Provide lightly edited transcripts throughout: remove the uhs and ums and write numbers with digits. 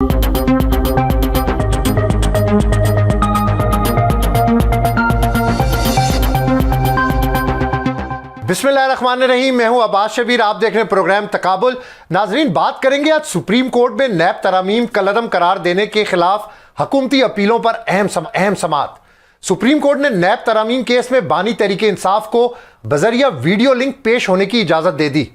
बिस्मिल्लाहिर्रहमानिर्रहीम। मैं हूं अब्बास शबीर, आप देख रहे हैं प्रोग्राम तकाबुल। नाजरीन, बात करेंगे आज सुप्रीम कोर्ट में नैब तरामीम कलअदम करार देने के खिलाफ हुकूमती अपीलों पर अहम समाअत। सुप्रीम कोर्ट ने नैब तरामीम केस में बानी तहरीके इंसाफ को बजरिया वीडियो लिंक पेश होने की इजाजत दे दी।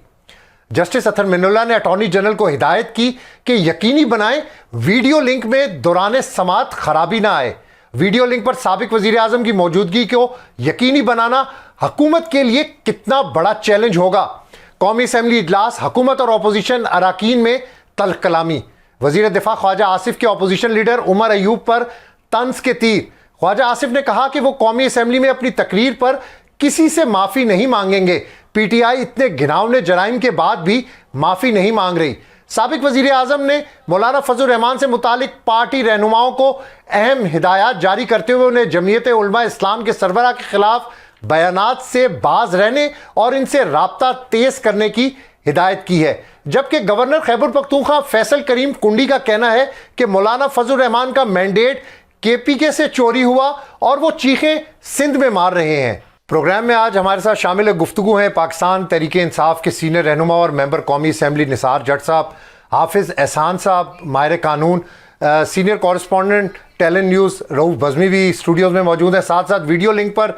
जस्टिस अतर मिनुल्लाह ने अटॉर्नी जनरल को हिदायत की कि यकीनी बनाएं वीडियो लिंक में दौरान समाअत खराबी ना आए। वीडियो लिंक पर साबिक वजीर आजम की मौजूदगी को यकीनी बनाना हुकूमत के लिए कितना बड़ा चैलेंज होगा। कौमी असम्बली इजलास, हुकूमत और अपोजिशन अराकीन में तल्ख कलामी। वजीर दिफा ख्वाजा आसिफ के अपोजिशन लीडर उमर अयूब पर तंज के तीर। ख्वाजा आसिफ ने कहा कि वो कौमी असम्बली में अपनी तकरीर पर किसी से माफी नहीं मांगेंगे। पीटीआई इतने घिनौने जराइम के बाद भी माफी नहीं मांग रही। साबिक वजीर आजम ने मौलाना फजल रहमान से मुतालिक पार्टी रहनुमाओं को अहम हिदायत जारी करते हुए उन्हें जमीयत उलमा इस्लाम के सरबराह के खिलाफ बयानात से बाज रहने और इनसे राब्ता तेज करने की हिदायत की है। जबकि गवर्नर खैबर पख्तूनख्वा फैसल करीम कुंडी का कहना है कि मौलाना फजल रहमान का मैंडेट केपीके से चोरी हुआ और वो चीखें सिंध में मार रहे हैं। प्रोग्राम में आज हमारे साथ शामिल गुफ्तगू हैं पाकिस्तान तहरीके इंसाफ के सीनियर रहनुमा और मेंबर कौमी असम्बली निसार जट साहब, हाफिज़ एहसान साहब माहिर कानून, senior correspondent talent news Rauf Bazmi भी स्टूडियोज़ में मौजूद हैं। साथ साथ वीडियो लिंक पर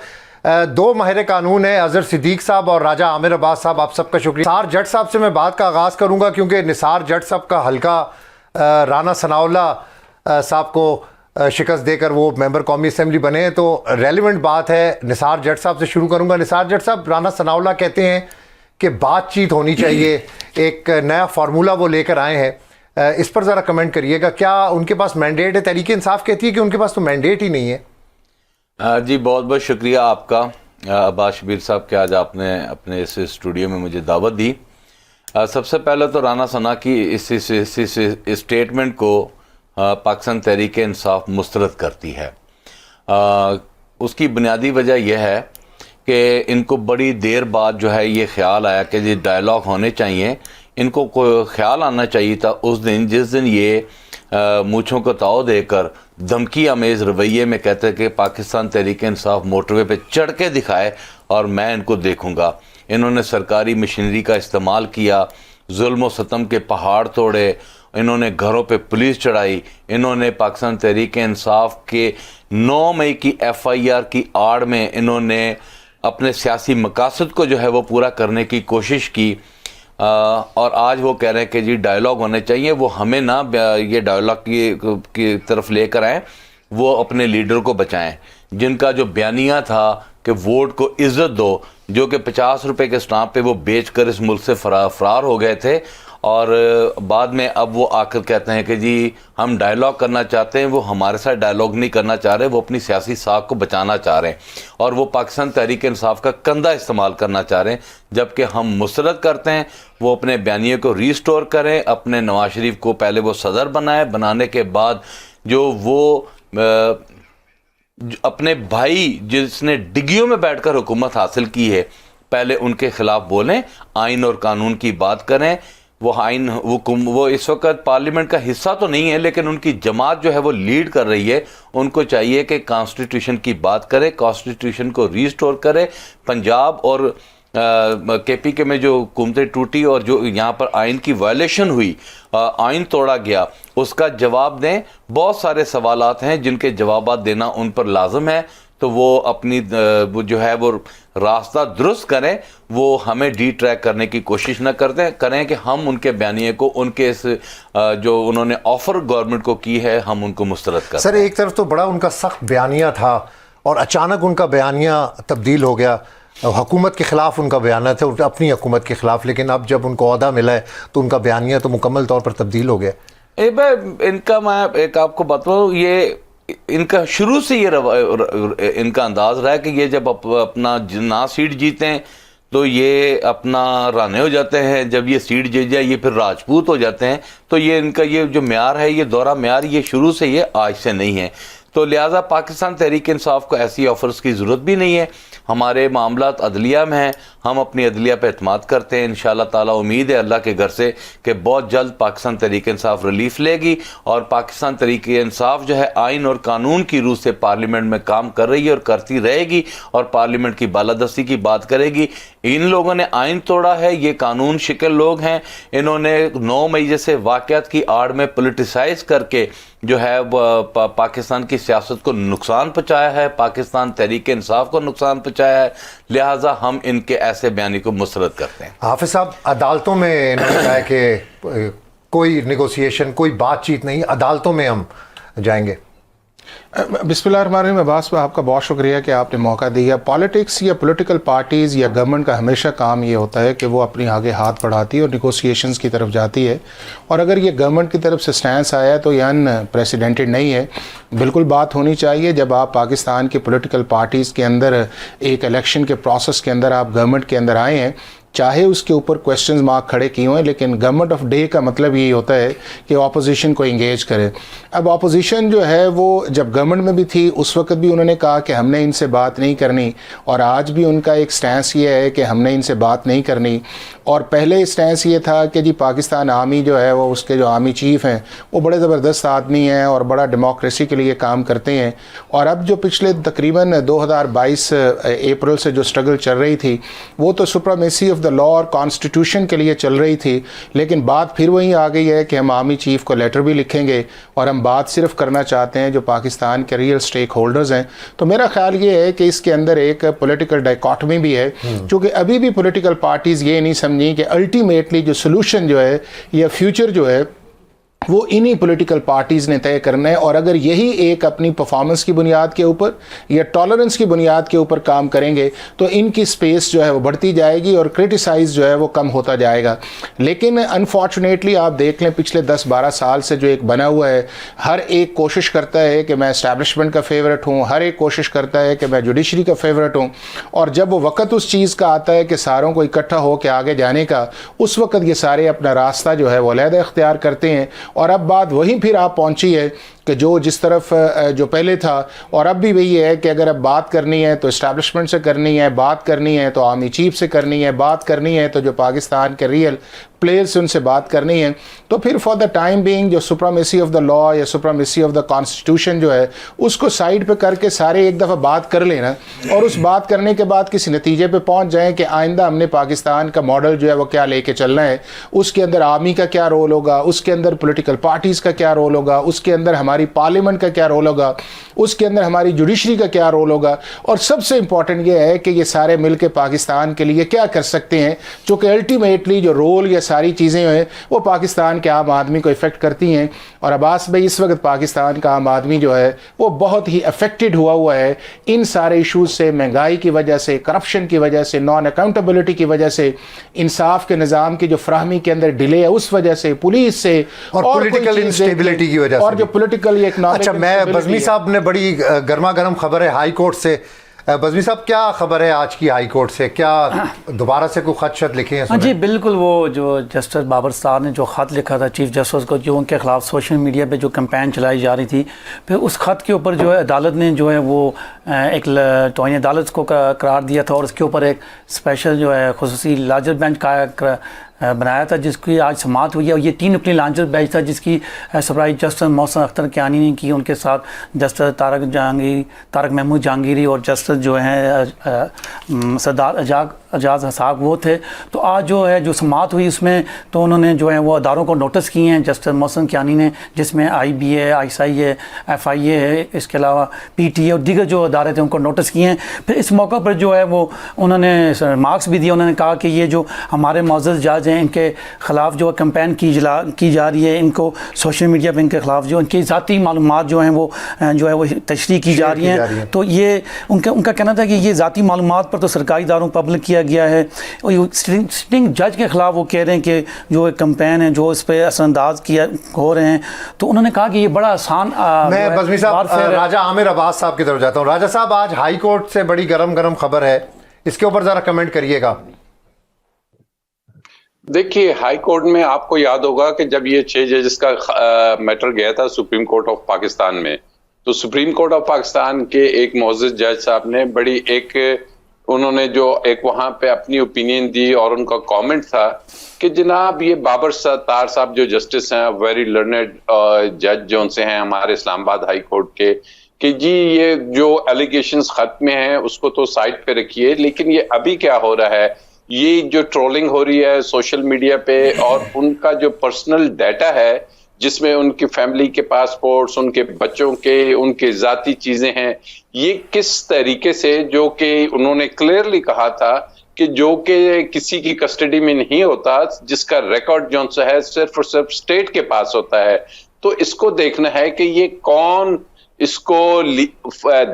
दो माहिर कानून हैं, अजहर सिद्दीक साहब और राजा आमिर अब्बास साहब। आप सबका शुक्रिया। निसार जट साहब से मैं बात का आगाज़ करूँगा क्योंकि निसार जट साहब का हल्का राना सनाउल्लाह साहब को शिकस्त देकर वो मेंबर कौमी असम्बली बने हैं, तो रेलिवेंट बात है। निसार जट साहब से शुरू करूंगा। निसार जट साहब, राना सनाउल्लाह कहते हैं कि बातचीत होनी चाहिए, एक नया फार्मूला वो लेकर आए हैं, इस पर ज़रा कमेंट करिएगा। क्या उनके पास मैंडेट है? तहरीके इंसाफ कहती है कि उनके पास तो मैंडेट ही नहीं है। जी बहुत बहुत शुक्रिया आपका अब्बास शबीर साहब कि आज आपने अपने इस स्टूडियो में मुझे दावत दी। सबसे पहले तो राना सना की इस स्टेटमेंट को पाकिस्तान तहरीक इंसाफ मुस्तरद करती है। उसकी बुनियादी वजह यह है कि इनको बड़ी देर बाद जो है ये ख्याल आया कि ये डायलॉग होने चाहिए। इनको कोई ख्याल आना चाहिए था उस दिन जिस दिन ये मूँछों को ताव देकर धमकी आमेज़ रवैये में कहते कि पाकिस्तान तहरीक इंसाफ मोटरवे पे चढ़ के दिखाए और मैं इनको देखूँगा। इन्होंने सरकारी मशीनरी का इस्तेमाल किया, जुल्म व सतम के पहाड़ तोड़े, इन्होंने घरों पे पुलिस चढ़ाई, इन्होंने पाकिस्तान तहरीक इंसाफ के 9 मई की FIR की आड़ में इन्होंने अपने सियासी मकासद को जो है वो पूरा करने की कोशिश की। और आज वो कह रहे हैं कि जी डायलॉग होने चाहिए। वो हमें ना ये डायलॉग की तरफ लेकर आएँ, वो अपने लीडर को बचाएं। जिनका जो बयानिया था कि वोट को इज्जत दो, जो कि 50 रुपये के स्टाम्प पे वो बेचकर इस मुल्क से फरार हो गए थे, और बाद में अब वो आकर कहते हैं कि जी हम डायलॉग करना चाहते हैं। वो हमारे साथ डायलॉग नहीं करना चाह रहे, वो अपनी सियासी साख को बचाना चाह रहे हैं और वो पाकिस्तान तहरीक इंसाफ का कंधा इस्तेमाल करना चाह रहे हैं। जबकि हम मुस्तरद करते हैं वो अपने बयानिए को रीस्टोर करें, अपने नवाज शरीफ को पहले वो सदर बनाए, बनाने के बाद जो वो अपने भाई जिसने डिग्गियों में बैठकर हुकूमत हासिल की है पहले उनके खिलाफ बोलें, आइन और कानून की बात करें। वो आइन वो इस वक्त पार्लियामेंट का हिस्सा तो नहीं है, लेकिन उनकी जमात जो है वो लीड कर रही है। उनको चाहिए कि कॉन्स्टिट्यूशन की बात करें, कॉन्स्टिट्यूशन को रीस्टोर करें। पंजाब और KPK में जो हुकूमतें टूटी और जो यहाँ पर आइन की वायलेशन हुई, आइन तोड़ा गया, उसका जवाब दें। बहुत सारे सवालात हैं जिनके जवाब देना उन पर लाजम है। तो वो अपनी वो जो है वो रास्ता दुरुस्त करें, वो हमें ट्रैक करने की कोशिश न करें कि हम उनके बयानिए को, उनके इस जो उन्होंने ऑफर गवर्नमेंट को की है, हम उनको मुस्तरद करें। सर, एक तरफ तो बड़ा उनका सख्त बयानिया था और अचानक उनका बयानिया तब्दील हो गया, हुकूमत के ख़िलाफ़ उनका बयानिया था, अपनी हुकूमत के ख़िलाफ़। लेकिन अब जब उनको ओहदा मिला है तो उनका बयानिया तो मुकम्मल तौर पर तब्दील हो गया। इनका मैं एक आपको बताऊँ, ये इनका शुरू से ये इनका अंदाज रहा है कि ये जब अपना ना सीट जीते हैं तो ये अपना राने हो जाते हैं, जब ये सीट जीत जाए ये फिर राजपूत हो जाते हैं। तो ये इनका ये जो म्यार है, ये दोहरा म्यार, ये शुरू से, ये आज से नहीं है। तो लिहाजा पाकिस्तान तहरीक इंसाफ को ऐसी ऑफर्स की ज़रूरत भी नहीं है। हमारे मामलात अदलिया में हैं, हम अपनी अदलिया पे एतमाद करते हैं। इंशाअल्लाह ताला उम्मीद है अल्लाह के घर से कि बहुत जल्द पाकिस्तान तहरीक इंसाफ रिलीफ लेगी और पाकिस्तान तहरीक इंसाफ जो है आइन और कानून की रूह से पार्लियामेंट में काम कर रही है और करती रहेगी और पार्लियामेंट की बालादस्ती की बात करेगी। इन लोगों ने आइन तोड़ा है, ये कानून शिकल लोग हैं, इन्होंने 9 मई जैसे वाक़यात की आड़ में पोलिटिसाइज करके जो है पाकिस्तान की सियासत को नुकसान पहुँचाया है, पाकिस्तान तहरीक इंसाफ को नुकसान पहुँचाया है। लिहाजा हम इनके ऐसे बयानी को मुस्तरद करते हैं। हाफिज साहब, अदालतों में इन्होंने कहा है कि कोई नेगोशिएशन, कोई बातचीत नहीं, अदालतों में हम जाएंगे। बिस्मिल्लाहिर्रहमानिर्रहीम। अब्बास भाई, आपका बहुत शुक्रिया कि आपने मौका दिया। पॉलिटिक्स या पॉलिटिकल पार्टीज़ या गवर्नमेंट का हमेशा काम ये होता है कि वो अपनी आगे हाथ बढ़ाती है और निगोशिएशंस की तरफ जाती है, और अगर ये गवर्नमेंट की तरफ से स्टैंस आया तो ये अनप्रेसिडेंटेड नहीं है। बिल्कुल बात होनी चाहिए जब आप पाकिस्तान की पॉलिटिकल पार्टीज़ के अंदर एक इलेक्शन के प्रोसेस के अंदर आप गवर्नमेंट के अंदर आए हैं, चाहे उसके ऊपर क्वेश्चन मार्क खड़े किए हुए, लेकिन गवर्नमेंट ऑफ डे का मतलब यही होता है कि ऑपोजिशन को इंगेज करे। अब ऑपोजिशन जो है वो जब गवर्नमेंट में भी थी उस वक्त भी उन्होंने कहा कि हमने इनसे बात नहीं करनी, और आज भी उनका एक स्टैंस ये है कि हमने इनसे बात नहीं करनी। और पहले स्टैंस ये था कि जी पाकिस्तान आर्मी जो है वो, उसके जो आर्मी चीफ़ हैं वो बड़े ज़बरदस्त आदमी हैं और बड़ा डेमोक्रेसी के लिए काम करते हैं। और अब जो पिछले तकरीबन 2022 अप्रैल से जो स्ट्रगल चल रही थी वो तो सुप्रीमेसी ऑफ द लॉ और कॉन्स्टिट्यूशन के लिए चल रही थी, लेकिन बात फिर वही आ गई है कि हम आर्मी चीफ़ को लेटर भी लिखेंगे और हम बात सिर्फ करना चाहते हैं जो पाकिस्तान के रियल स्टेक होल्डर्स हैं। तो मेरा ख्याल ये है कि इसके अंदर एक पॉलिटिकल डाइकॉटमी भी है, क्योंकि अभी भी पॉलिटिकल पार्टीज़ ये नहीं समझी कि अल्टीमेटली जो सोल्यूशन जो है या फ्यूचर जो है वो इन्हीं पॉलिटिकल पार्टीज़ ने तय करना है। और अगर यही एक अपनी परफॉर्मेंस की बुनियाद के ऊपर या टॉलरेंस की बुनियाद के ऊपर काम करेंगे तो इनकी स्पेस जो है वो बढ़ती जाएगी और क्रिटिसाइज जो है वो कम होता जाएगा। लेकिन अनफॉर्चुनेटली आप देख लें पिछले 10-12 साल से जो एक बना हुआ है, हर एक कोशिश करता है कि मैं एस्टैब्लिशमेंट का फेवरेट हूँ, हर एक कोशिश करता है कि मैं जुडिशरी का फेवरेट हूँ, और जब वो वक्त उस चीज़ का आता है कि सारों को इकट्ठा हो के आगे जाने का, उस वक्त ये सारे अपना रास्ता जो है वो अलहदा इख्तियार करते हैं। और अब बात वहीं फिर आप पहुंची है कि जो जिस तरफ जो पहले था, और अब भी वही है कि अगर अब बात करनी है तो इस्टेब्लिशमेंट से करनी है, बात करनी है तो आर्मी चीफ से करनी है, बात करनी है तो जो पाकिस्तान के रियल प्लेयर्स से उनसे बात करनी है, तो फिर फॉर द टाइम बीइंग जो सुप्रीमेसी ऑफ द लॉ या सुप्रीमेसी ऑफ द कॉन्स्टिट्यूशन जो है उसको साइड पे करके सारे एक दफ़ा बात कर लेना, और उस बात करने के बाद किसी नतीजे पे पहुंच जाएं कि आइंदा हमने पाकिस्तान का मॉडल जो है वो क्या लेके चलना है, उसके अंदर आर्मी का क्या रोल होगा, उसके अंदर पॉलिटिकल पार्टीज़ का क्या रोल होगा, उसके अंदर हमारी पार्लियामेंट का क्या रोल होगा, उसके अंदर हमारी जुडिशरी का क्या रोल होगा, और सबसे इंपॉर्टेंट ये है कि ये सारे मिलकर पाकिस्तान के लिए क्या कर सकते हैं, चूँकि अल्टीमेटली जो रोल या सारी चीज़ें हैं वो पाकिस्तान के आम आदमी को इफ़ेक्ट करती हैं। और अब्बास भाई, इस वक्त पाकिस्तान का आम आदमी जो है वो बहुत ही अफेक्टेड हुआ है इन सारे इशूज़ से, महंगाई की वजह से, करप्शन की वजह से, नॉन अकाउंटेबिलिटी की वजह से, इंसाफ के निज़ाम की जो फ्राहमी के अंदर डिले है उस वजह से, पुलिस से, और पॉलिटिकल इंस्टेबिलिटी की वजह से, और जो पॉलिटिकल इकोनॉमिक। अच्छा, मैं बज़मी साहब ने बड़ी गर्मा गर्म खबर है हाई कोर्ट से। बज़मी साहब, क्या खबर है आज की हाई कोर्ट से? क्या दोबारा से कोई खत शत लिखे हैं? हाँ जी, बिल्कुल। वो जो जस्टिस बाबर साहब ने जो ख़त लिखा था चीफ जस्टिस को, जो उनके ख़िलाफ़ सोशल मीडिया पे जो कैंपेन चलाई जा रही थी, फिर उस खत के ऊपर जो है अदालत ने जो है वो एक तौहीन अदालत को करार दिया था, और उसके ऊपर एक स्पेशल जो है खुसूसी लार्जर बेंच का बनाया था, जिसकी आज समाअत हुई है। और ये 3 अपनी लार्जर बेंच था जिसकी सरप्राइज जस्टिस मोहसिन अख्तर कियानी ने की, उनके साथ जस्टिस तारक महमूद जहांगीरी और जस्टिस जो हैं सरदार एजाज हसाक वो थे। तो आज जो है जो समाअत हुई उसमें तो उन्होंने जो है वो अदारों को नोटिस किए हैं जस्टिस मोहसिन कियानी ने, जिसमें IBA, ISI है, FIA है, इसके अलावा PTA और दीगर जो अदारे थे उनको नोटिस किए हैं। फिर इस मौका पर जो है वो उन्होंने मार्क्स भी दिए। उन्होंने कहा कि ये जो हमारे मुअज़्ज़ज़ जज हैं इनके ख़िलाफ़ जो कैंपेन की जा रही है, इनको सोशल मीडिया पर इनके ख़िलाफ़ जो इनकी ज़ाती मालूमात जो हैं वो तशरीह की जा रही हैं। तो ये उनका कहना था कि ये ज़ाती मालूमात पर तो सरकारी इदारों को पब्लिक किया गया है, और सिटिंग जज के ख़िलाफ़ वो कह रहे हैं कि जो कैंपेन है जो इस पर असरअंदाज किया हो रहे हैं। तो उन्होंने कहा कि ये बड़ा आसान। मैं बज़मी साहब राजा आमिर अब्बास साहब की तरफ जाता हूँ। राजा साहब, आज हाई कोर्ट से बड़ी गरम खबर है, इसके ऊपर ज़रा कमेंट करिएगा। देखिए, हाई कोर्ट में आपको याद होगा कि जब ये 6 जजेस का मैटर गया था सुप्रीम कोर्ट ऑफ पाकिस्तान में, तो सुप्रीम कोर्ट ऑफ पाकिस्तान के एक मुअज़्ज़ज़ जज साहब ने बड़ी एक उन्होंने जो एक वहां पे अपनी ओपिनियन दी और उनका कमेंट था कि जनाब ये बाबर सत्तार साहब जो जस्टिस हैं, वेरी लर्नेड जज जो उनसे हैं हमारे इस्लामाबाद हाई कोर्ट के, कि जी ये जो एलिगेशंस खत में हैं उसको तो साइड पे रखिए, लेकिन ये अभी क्या हो रहा है, ये जो ट्रोलिंग हो रही है सोशल मीडिया पे और उनका जो पर्सनल डाटा है जिसमें उनकी फैमिली के पासपोर्ट्स, उनके बच्चों के, उनके जाती चीजें हैं, ये किस तरीके से, जो कि उन्होंने क्लियरली कहा था कि जो कि किसी की कस्टडी में नहीं होता, जिसका रिकॉर्ड जो है सिर्फ और सिर्फ स्टेट के पास होता है। तो इसको देखना है कि ये कौन इसको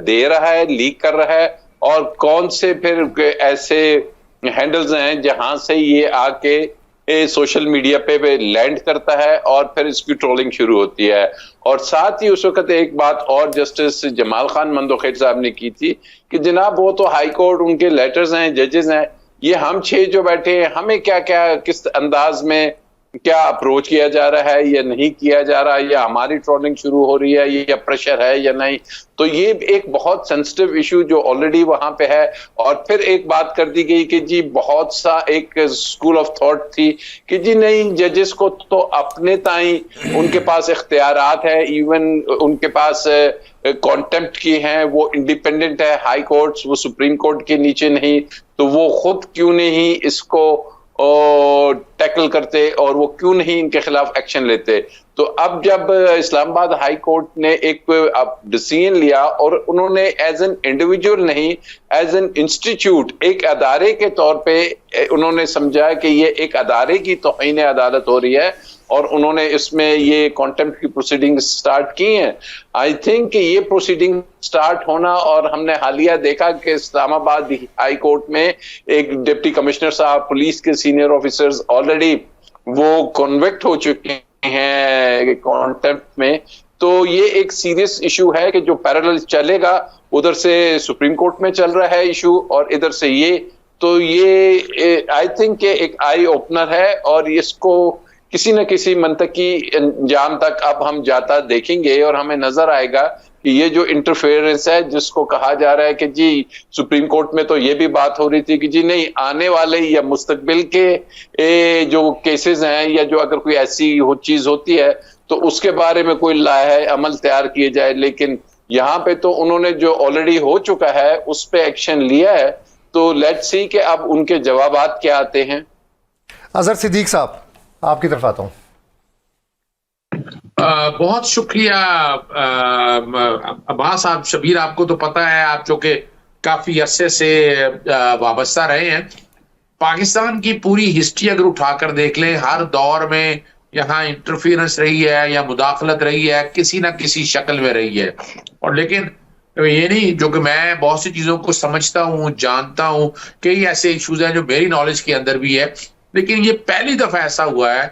दे रहा है, लीक कर रहा है, और कौन से फिर ऐसे हैंडल्स हैं जहां से ये आके सोशल मीडिया पे लैंड करता है और फिर इसकी ट्रोलिंग शुरू होती है। और साथ ही उस वक्त एक बात और जस्टिस जमाल खान मंदोखेर साहब ने की थी कि जनाब वो तो हाई कोर्ट, उनके लेटर्स हैं, जजेस हैं, ये हम 6 जो बैठे हैं हमें क्या क्या किस अंदाज में क्या अप्रोच किया जा रहा है या नहीं किया जा रहा है, या हमारी ट्रोलिंग शुरू हो रही है, या प्रेशर है या नहीं। तो ये एक बहुत सेंसिटिव इशू जो ऑलरेडी वहां पे है। और फिर एक बात कर दी गई कि जी बहुत सा एक स्कूल ऑफ थॉट थी कि जी नहीं, जजेस को तो अपने ताई उनके पास इख्तियारात है, इवन उनके पास कॉन्टेम्प्ट की हैं, वो इंडिपेंडेंट है हाई कोर्ट्स, वो सुप्रीम कोर्ट के नीचे नहीं, तो वो खुद क्यों नहीं इसको टैकल करते और वो क्यों नहीं इनके खिलाफ एक्शन लेते। तो अब जब इस्लामाबाद हाई कोर्ट ने एक डिसीजन लिया और उन्होंने एज एन इंडिविजुअल नहीं, एज एन इंस्टीट्यूट, एक अदारे के तौर पे उन्होंने समझा कि ये एक अदारे की तौहीन अदालत हो रही है और उन्होंने इसमें ये कॉन्टेम्प्ट की प्रोसीडिंग स्टार्ट की हैं। आई थिंक ये प्रोसीडिंग स्टार्ट होना, और हमने हालिया देखा कि इस्लामाबाद हाई कोर्ट में एक डिप्टी कमिश्नर साहब, पुलिस के सीनियर ऑफिसर्स ऑलरेडी वो कन्विक्ट हो चुके हैं कॉन्टेम्प्ट में। तो ये एक सीरियस इशू है कि जो पैरेलल चलेगा, उधर से सुप्रीम कोर्ट में चल रहा है इशू और इधर से ये, तो ये आई थिंक एक आई ओपनर है और इसको किसी न किसी मंतकी अंजाम तक अब हम जाता देखेंगे और हमें नजर आएगा कि ये जो इंटरफेरेंस है जिसको कहा जा रहा है कि जी सुप्रीम कोर्ट में तो ये भी बात हो रही थी कि जी नहीं, आने वाले या मुस्तकबिल के जो केसेस हैं या जो अगर कोई ऐसी चीज होती है तो उसके बारे में कोई लाहे अमल तैयार किए जाए, लेकिन यहाँ पे तो उन्होंने जो ऑलरेडी हो चुका है उस पे एक्शन लिया है। तो लेट्स सी कि अब उनके जवाबात क्या आते हैं। अजहर सिद्दीक साहब, आपकी तरफ आता हूं। बहुत शुक्रिया अब्बास साहब। शबीर, आपको तो पता है, आप जो कि काफी अरसे से वाबस्ता रहे हैं, पाकिस्तान की पूरी हिस्ट्री अगर उठाकर देख लें, हर दौर में यहाँ इंटरफेरेंस रही है या मुदाखलत रही है, किसी ना किसी शक्ल में रही है। और लेकिन ये नहीं, जो कि मैं बहुत सी चीजों को समझता हूँ, जानता हूँ, कई ऐसे इश्यूज हैं जो मेरी नॉलेज के अंदर भी है, लेकिन ये पहली दफा ऐसा हुआ है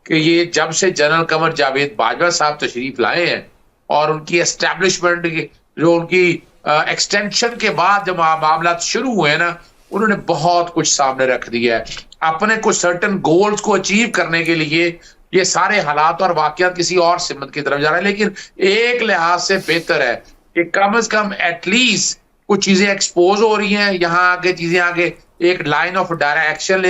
कि ये जब से जनरल कमर जावेद बाजवा साहब तशरीफ लाए हैं और उनकी एस्टैब्लिशमेंट, जो उनकी एक्सटेंशन के बाद जब मामला शुरू हुए ना, उन्होंने बहुत कुछ सामने रख दिया है। अपने कुछ सर्टेन गोल्स को अचीव करने के लिए ये सारे हालात और वाकयात किसी और सिमत की तरफ जा रहे हैं, लेकिन एक लिहाज से बेहतर है कि कम से कम एटलीस्ट कुछ चीजें एक्सपोज हो रही हैं, यहाँ आगे चीजें आगे एक लाइन ऑफ डायरेक्शन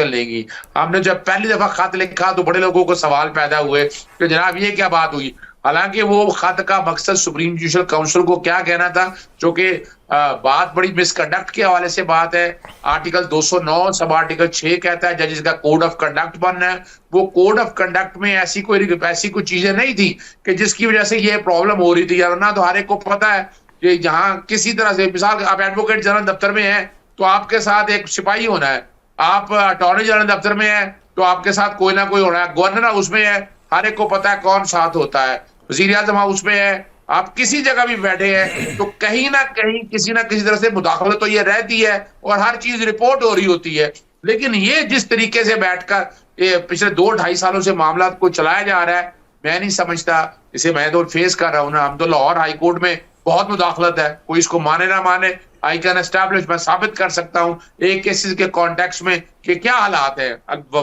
लेंगी। हमने जब पहली दफा खत लिखा तो बड़े लोगों को सवाल पैदा हुए कि जनाब ये क्या बात हुई, हालांकि वो खत का मकसद सुप्रीम जुडिशल काउंसिल को क्या कहना था, जो कि बात बड़ी मिसकंडक्ट के हवाले से बात है। आर्टिकल 209 सब आर्टिकल 6 कहता है जजेस का कोड ऑफ कंडक्ट बनना है। वो कोड ऑफ कंडक्ट में ऐसी कोई चीजें नहीं थी कि जिसकी वजह से ये प्रॉब्लम हो रही थी, यार ना। तो हर एक को पता है कि जहां किसी तरह से, मिसाल आप एडवोकेट जनरल दफ्तर में हैं तो आपके साथ एक सिपाही होना है, आप अटॉर्नी जनरल दफ्तर में है तो आपके साथ कोई ना कोई होना है, गवर्नर हाउस में है, हर एक को पता है कौन साथ होता है, वजीर आजम हाउस में है, आप किसी जगह भी बैठे हैं तो कहीं ना कहीं किसी ना किसी तरह से मुदाखलत तो ये रहती है और हर चीज रिपोर्ट हो रही होती है। लेकिन ये जिस तरीके से बैठकर पिछले 2-2.5 सालों से मामला को चलाया जा रहा है, मैं नहीं समझता, इसे मैं तो फेस कर रहा हूँ ना। हम तो लाहौर हाई कोर्ट में बहुत मुदाखलत है, कोई इसको माने ना माने, आई कैन एस्टैब्लिश, मैं साबित कर सकता हूँ एक केसेस के कॉन्टेक्स्ट में कि क्या हालात है।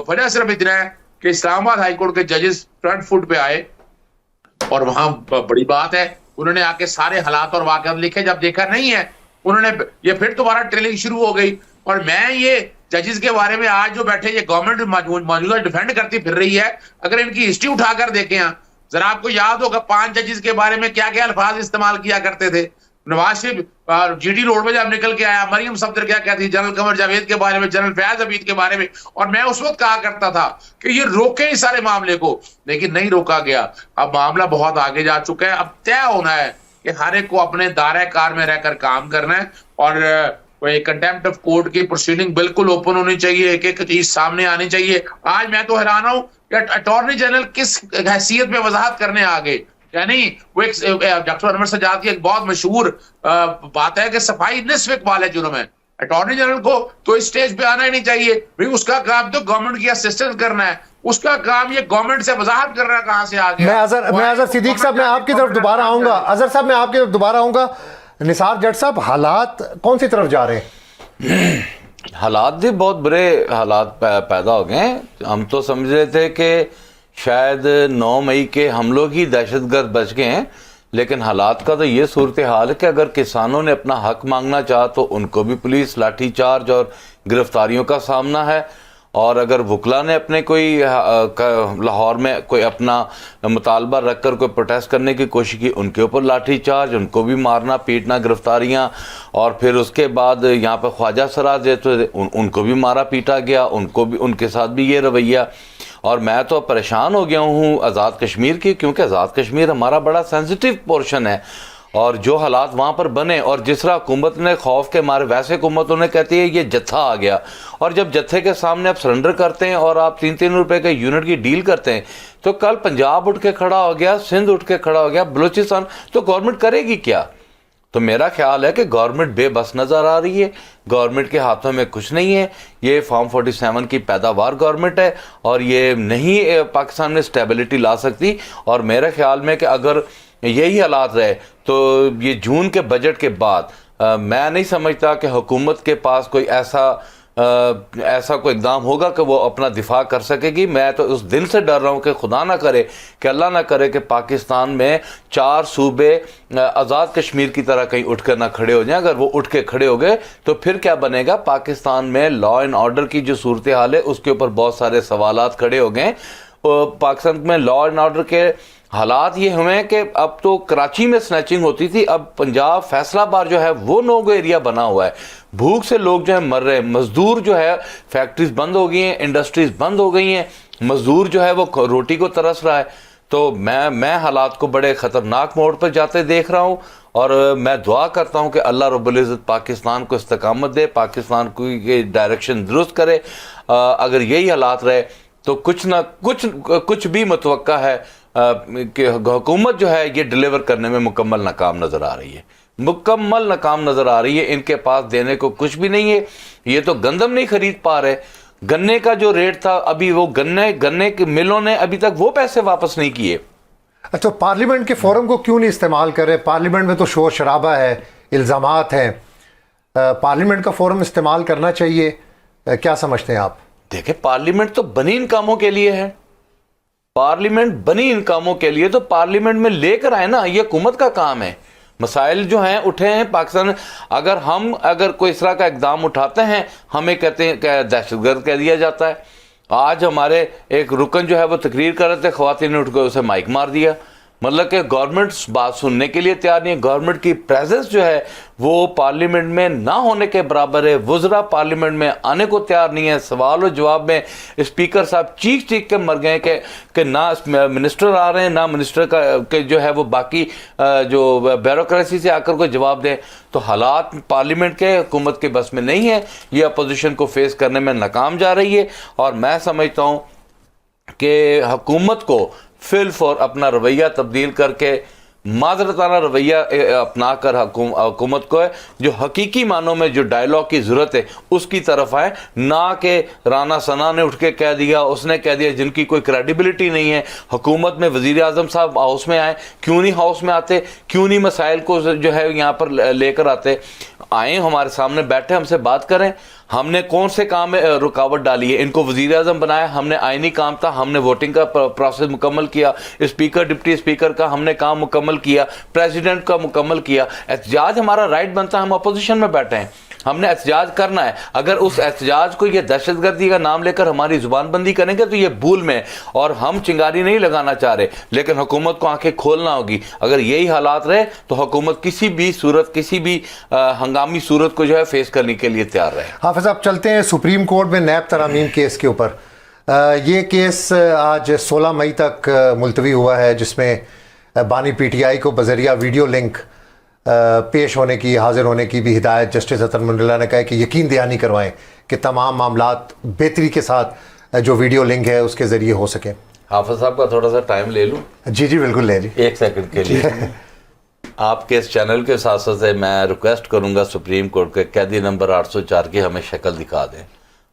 वजह सिर्फ इतना है कि इस्लामाबाद हाई कोर्ट के जजेस फ्रंट फुट पे आए और वहां बड़ी बात है, उन्होंने आके सारे हालात और वाकयात लिखे। जब देखा नहीं है उन्होंने ये फिर दोबारा ट्रेलिंग शुरू हो गई। और मैं ये जजेस के बारे में आज जो बैठे ये गवर्नमेंट मौजूदा डिफेंड करती फिर रही है, अगर इनकी हिस्ट्री उठाकर देखें जरा आपको याद होगा 5 जजेस के बारे में क्या क्या अल्फाज इस्तेमाल किया करते थे। नवाज शरीफ जीटी रोड में जब निकल के आया, मरियम सफदर क्या कहती, जनरल कमर जावेद के बारे में, जनरल फैज हमीद के बारे में, और मैं उस वक्त कहा करता था कि ये रोके इस सारे मामले को, लेकिन नहीं रोका गया। अब मामला बहुत आगे जा चुका है। अब तय होना है कि हर एक को अपने दायरे कार में रहकर काम करना है, और कंटेम्प्ट ऑफ कोर्ट की प्रोसीडिंग बिल्कुल ओपन होनी चाहिए, एक एक चीज सामने आनी चाहिए। आज मैं तो हैरान हूं कि अटॉर्नी जनरल किस हैसियत में वजाहत करने आ गए। यानी वो एक डॉक्टर अनवर सज्जाद की एक बहुत मशहूर बात है कि सफाई निस्फ इकबाल है जुर्म है। अटॉर्नी जनरल को तो इस स्टेज पे आना ही नहीं चाहिए भाई, उसका काम तो गवर्नमेंट की असिस्टेंस करना है, उसका काम ये गवर्नमेंट से वजाहत करना कहां से आ गया। मैं अजहर सिद्दीक साहब, मैं आपकी तरफ दोबारा आऊंगा। अजहर साहब, मैं आपकी तरफ दोबारा आऊंगा। निसार जट साहब, हालात कौन सी तरफ जा रहे हैं? हालात भी बहुत बुरे हालात पैदा हो गए हैं। हम तो समझ रहे थे कि शायद 9 मई के हम लोग ही दहशतगर्द बच गए हैं, लेकिन हालात का तो ये सूरत हाल है कि अगर किसानों ने अपना हक मांगना चाहा तो उनको भी पुलिस लाठीचार्ज और गिरफ्तारियों का सामना है, और अगर वकला ने अपने कोई लाहौर में कोई अपना मुतालबा रखकर कोई प्रोटेस्ट करने की कोशिश की, उनके ऊपर लाठीचार्ज, उनको भी मारना पीटना, गिरफ्तारियां, और फिर उसके बाद यहाँ पर ख्वाजा सराज उनको भी मारा पीटा गया, उनको भी, उनके साथ भी ये रवैया। और मैं तो परेशान हो गया हूँ आज़ाद कश्मीर की, क्योंकि आज़ाद कश्मीर हमारा बड़ा सेंसिटिव पोर्शन है, और जो हालात वहाँ पर बने, और जिस तरह हुकूमत ने खौफ के मारे, वैसे हुकूमत उन्हें कहती है ये जत्था आ गया, और जब जत्थे के सामने आप सरेंडर करते हैं और आप 3-3 रुपए के यूनिट की डील करते हैं, तो कल पंजाब उठ के खड़ा हो गया, सिंध उठ के खड़ा हो गया, बलूचिस्तान, तो गवर्नमेंट करेगी क्या? तो मेरा ख्याल है कि गवर्नमेंट बेबस नज़र आ रही है, गवर्नमेंट के हाथों में कुछ नहीं है। ये फॉर्म 47 की पैदावार गवर्नमेंट है, और ये नहीं पाकिस्तान में स्टेबिलिटी ला सकती। और मेरे ख्याल में कि अगर यही हालात रहे तो ये जून के बजट के बाद मैं नहीं समझता कि हुकूमत के पास कोई ऐसा कोई इकदाम होगा कि वो अपना दिफा कर सकेगी। मैं तो उस दिन से डर रहा हूँ कि खुदा ना करे, कि अल्लाह ना करे कि पाकिस्तान में 4 सूबे आज़ाद कश्मीर की तरह कहीं उठ कर ना खड़े हो जाएं। अगर वो उठ के खड़े हो गए तो फिर क्या बनेगा? पाकिस्तान में लॉ एंड ऑर्डर की जो सूरत हाल है उसके ऊपर बहुत सारे सवालात खड़े हो गए। पाकिस्तान में लॉ एंड ऑर्डर के हालात ये हुए कि अब तो कराची में स्नैचिंग होती थी, अब पंजाब फैसलाबाद जो है वो नो गो एरिया बना हुआ है। भूख से लोग जो है मर रहे हैं, मजदूर जो है, फैक्ट्रीज बंद हो गई हैं, इंडस्ट्रीज बंद हो गई हैं, मजदूर जो है वो रोटी को तरस रहा है। तो मैं हालात को बड़े ख़तरनाक मोड़ पर जाते देख रहा हूँ, और मैं दुआ करता हूँ कि अल्लाह रब्बुल इज़्ज़त पाकिस्तान को इस्तकामत दे, पाकिस्तान को ये डायरेक्शन दुरुस्त करे। अगर यही हालात रहे तो कुछ भी मुतवक्का है कि हुकूमत जो है ये डिलीवर करने में मुकम्मल नाकाम नज़र आ रही है, मुकम्मल नाकाम नज़र आ रही है। इनके पास देने को कुछ भी नहीं है। ये तो गंदम नहीं खरीद पा रहे, गन्ने का जो रेट था अभी वो गन्ने के मिलों ने अभी तक वो पैसे वापस नहीं किए। अच्छा, पार्लियामेंट के फोरम को क्यों नहीं इस्तेमाल करें? पार्लियामेंट में तो शोर शराबा है, इल्ज़ामात हैं, पार्लियामेंट का फोरम इस्तेमाल करना चाहिए। क्या समझते हैं आप? देखिए, पार्लियामेंट तो बनी इन कामों के लिए है, पार्लियामेंट बनी इन कामों के लिए, तो पार्लियामेंट में लेकर आए ना, ये हुकूमत का काम है। मसाइल जो हैं उठे हैं पाकिस्तान, अगर कोई इस तरह का इकदाम उठाते हैं, हमें कहते हैं कि दहशतगर्द कह दिया जाता है। आज हमारे एक रुकन जो है वो तकरीर कर रहे थे, ख्वातीन ने उठ कर उसे माइक मार दिया। मतलब कि गवर्नमेंट बात सुनने के लिए तैयार नहीं है। गवर्नमेंट की प्रेजेंस जो है वो पार्लियामेंट में ना होने के बराबर है। वज़रा पार्लियामेंट में आने को तैयार नहीं है। सवाल और जवाब में स्पीकर साहब चीख के मर गए कि ना मिनिस्टर आ रहे हैं, ना मिनिस्टर के जो है वो बाकी जो ब्यूरोक्रेसी से आकर कोई जवाब दें। तो हालात पार्लियामेंट के हुकूमत के बस में नहीं है, ये अपोजिशन को फेस करने में नाकाम जा रही है। और मैं समझता हूँ कि हुकूमत को फिल फॉर अपना रवैया तब्दील करके माजरताना रवैया अपना कर हुकूमत को है जो हकीकी मानों में जो डायलॉग की ज़रूरत है उसकी तरफ आए, ना कि राना सना ने उठ के कह दिया, उसने कह दिया, जिनकी कोई क्रेडिबिलिटी नहीं है। हुकूमत में वज़ीर आज़म साहब हाउस में आए, क्यों नहीं हाउस में आते, क्यों नहीं मसाइल को जो है यहाँ पर लेकर आते, आए हमारे सामने बैठे, हमसे बात करें। हमने कौन से काम में रुकावट डाली है? इनको वजीर आजम बनाया, हमने आईनी काम था, हमने वोटिंग का प्रोसेस मुकम्मल किया, स्पीकर डिप्टी स्पीकर का हमने काम मुकम्मल किया, प्रेसिडेंट का मुकम्मल किया। एहतजाज हमारा राइट बनता है, हम अपोजिशन में बैठे हैं, हमने एहतजाज करना है। अगर उस एहतजाज को ये दहशतगर्दी का नाम लेकर हमारी जुबानबंदी करेंगे तो ये भूल में, और हम चिंगारी नहीं लगाना चाह रहे, लेकिन हुकूमत को आंखें खोलना होगी। अगर यही हालात रहे तो हुकूमत किसी भी सूरत, किसी भी हंगामी सूरत को जो है फेस करने के लिए तैयार रहे। हाफिज साहब, चलते हैं सुप्रीम कोर्ट में नैब तरमीम केस के ऊपर। ये केस आज 16 मई तक मुलतवी हुआ है, जिसमें बानी PTI को बजरिया वीडियो लिंक पेश होने की, हाजिर होने की भी हिदायत जस्टिस अतर मुंडला ने कहा कि यकीन दहानी करवाएं कि तमाम मामलात बेहतरी के साथ जो वीडियो लिंक है उसके ज़रिए हो सके। हाफिज साहब का थोड़ा सा टाइम ले लूँ? जी जी बिल्कुल ले जी, 1 सेकंड के लिए। आपके इस चैनल के साथ साथ मैं रिक्वेस्ट करूंगा सुप्रीम कोर्ट के कैदी नंबर 804 की हमें शक्ल दिखा दें।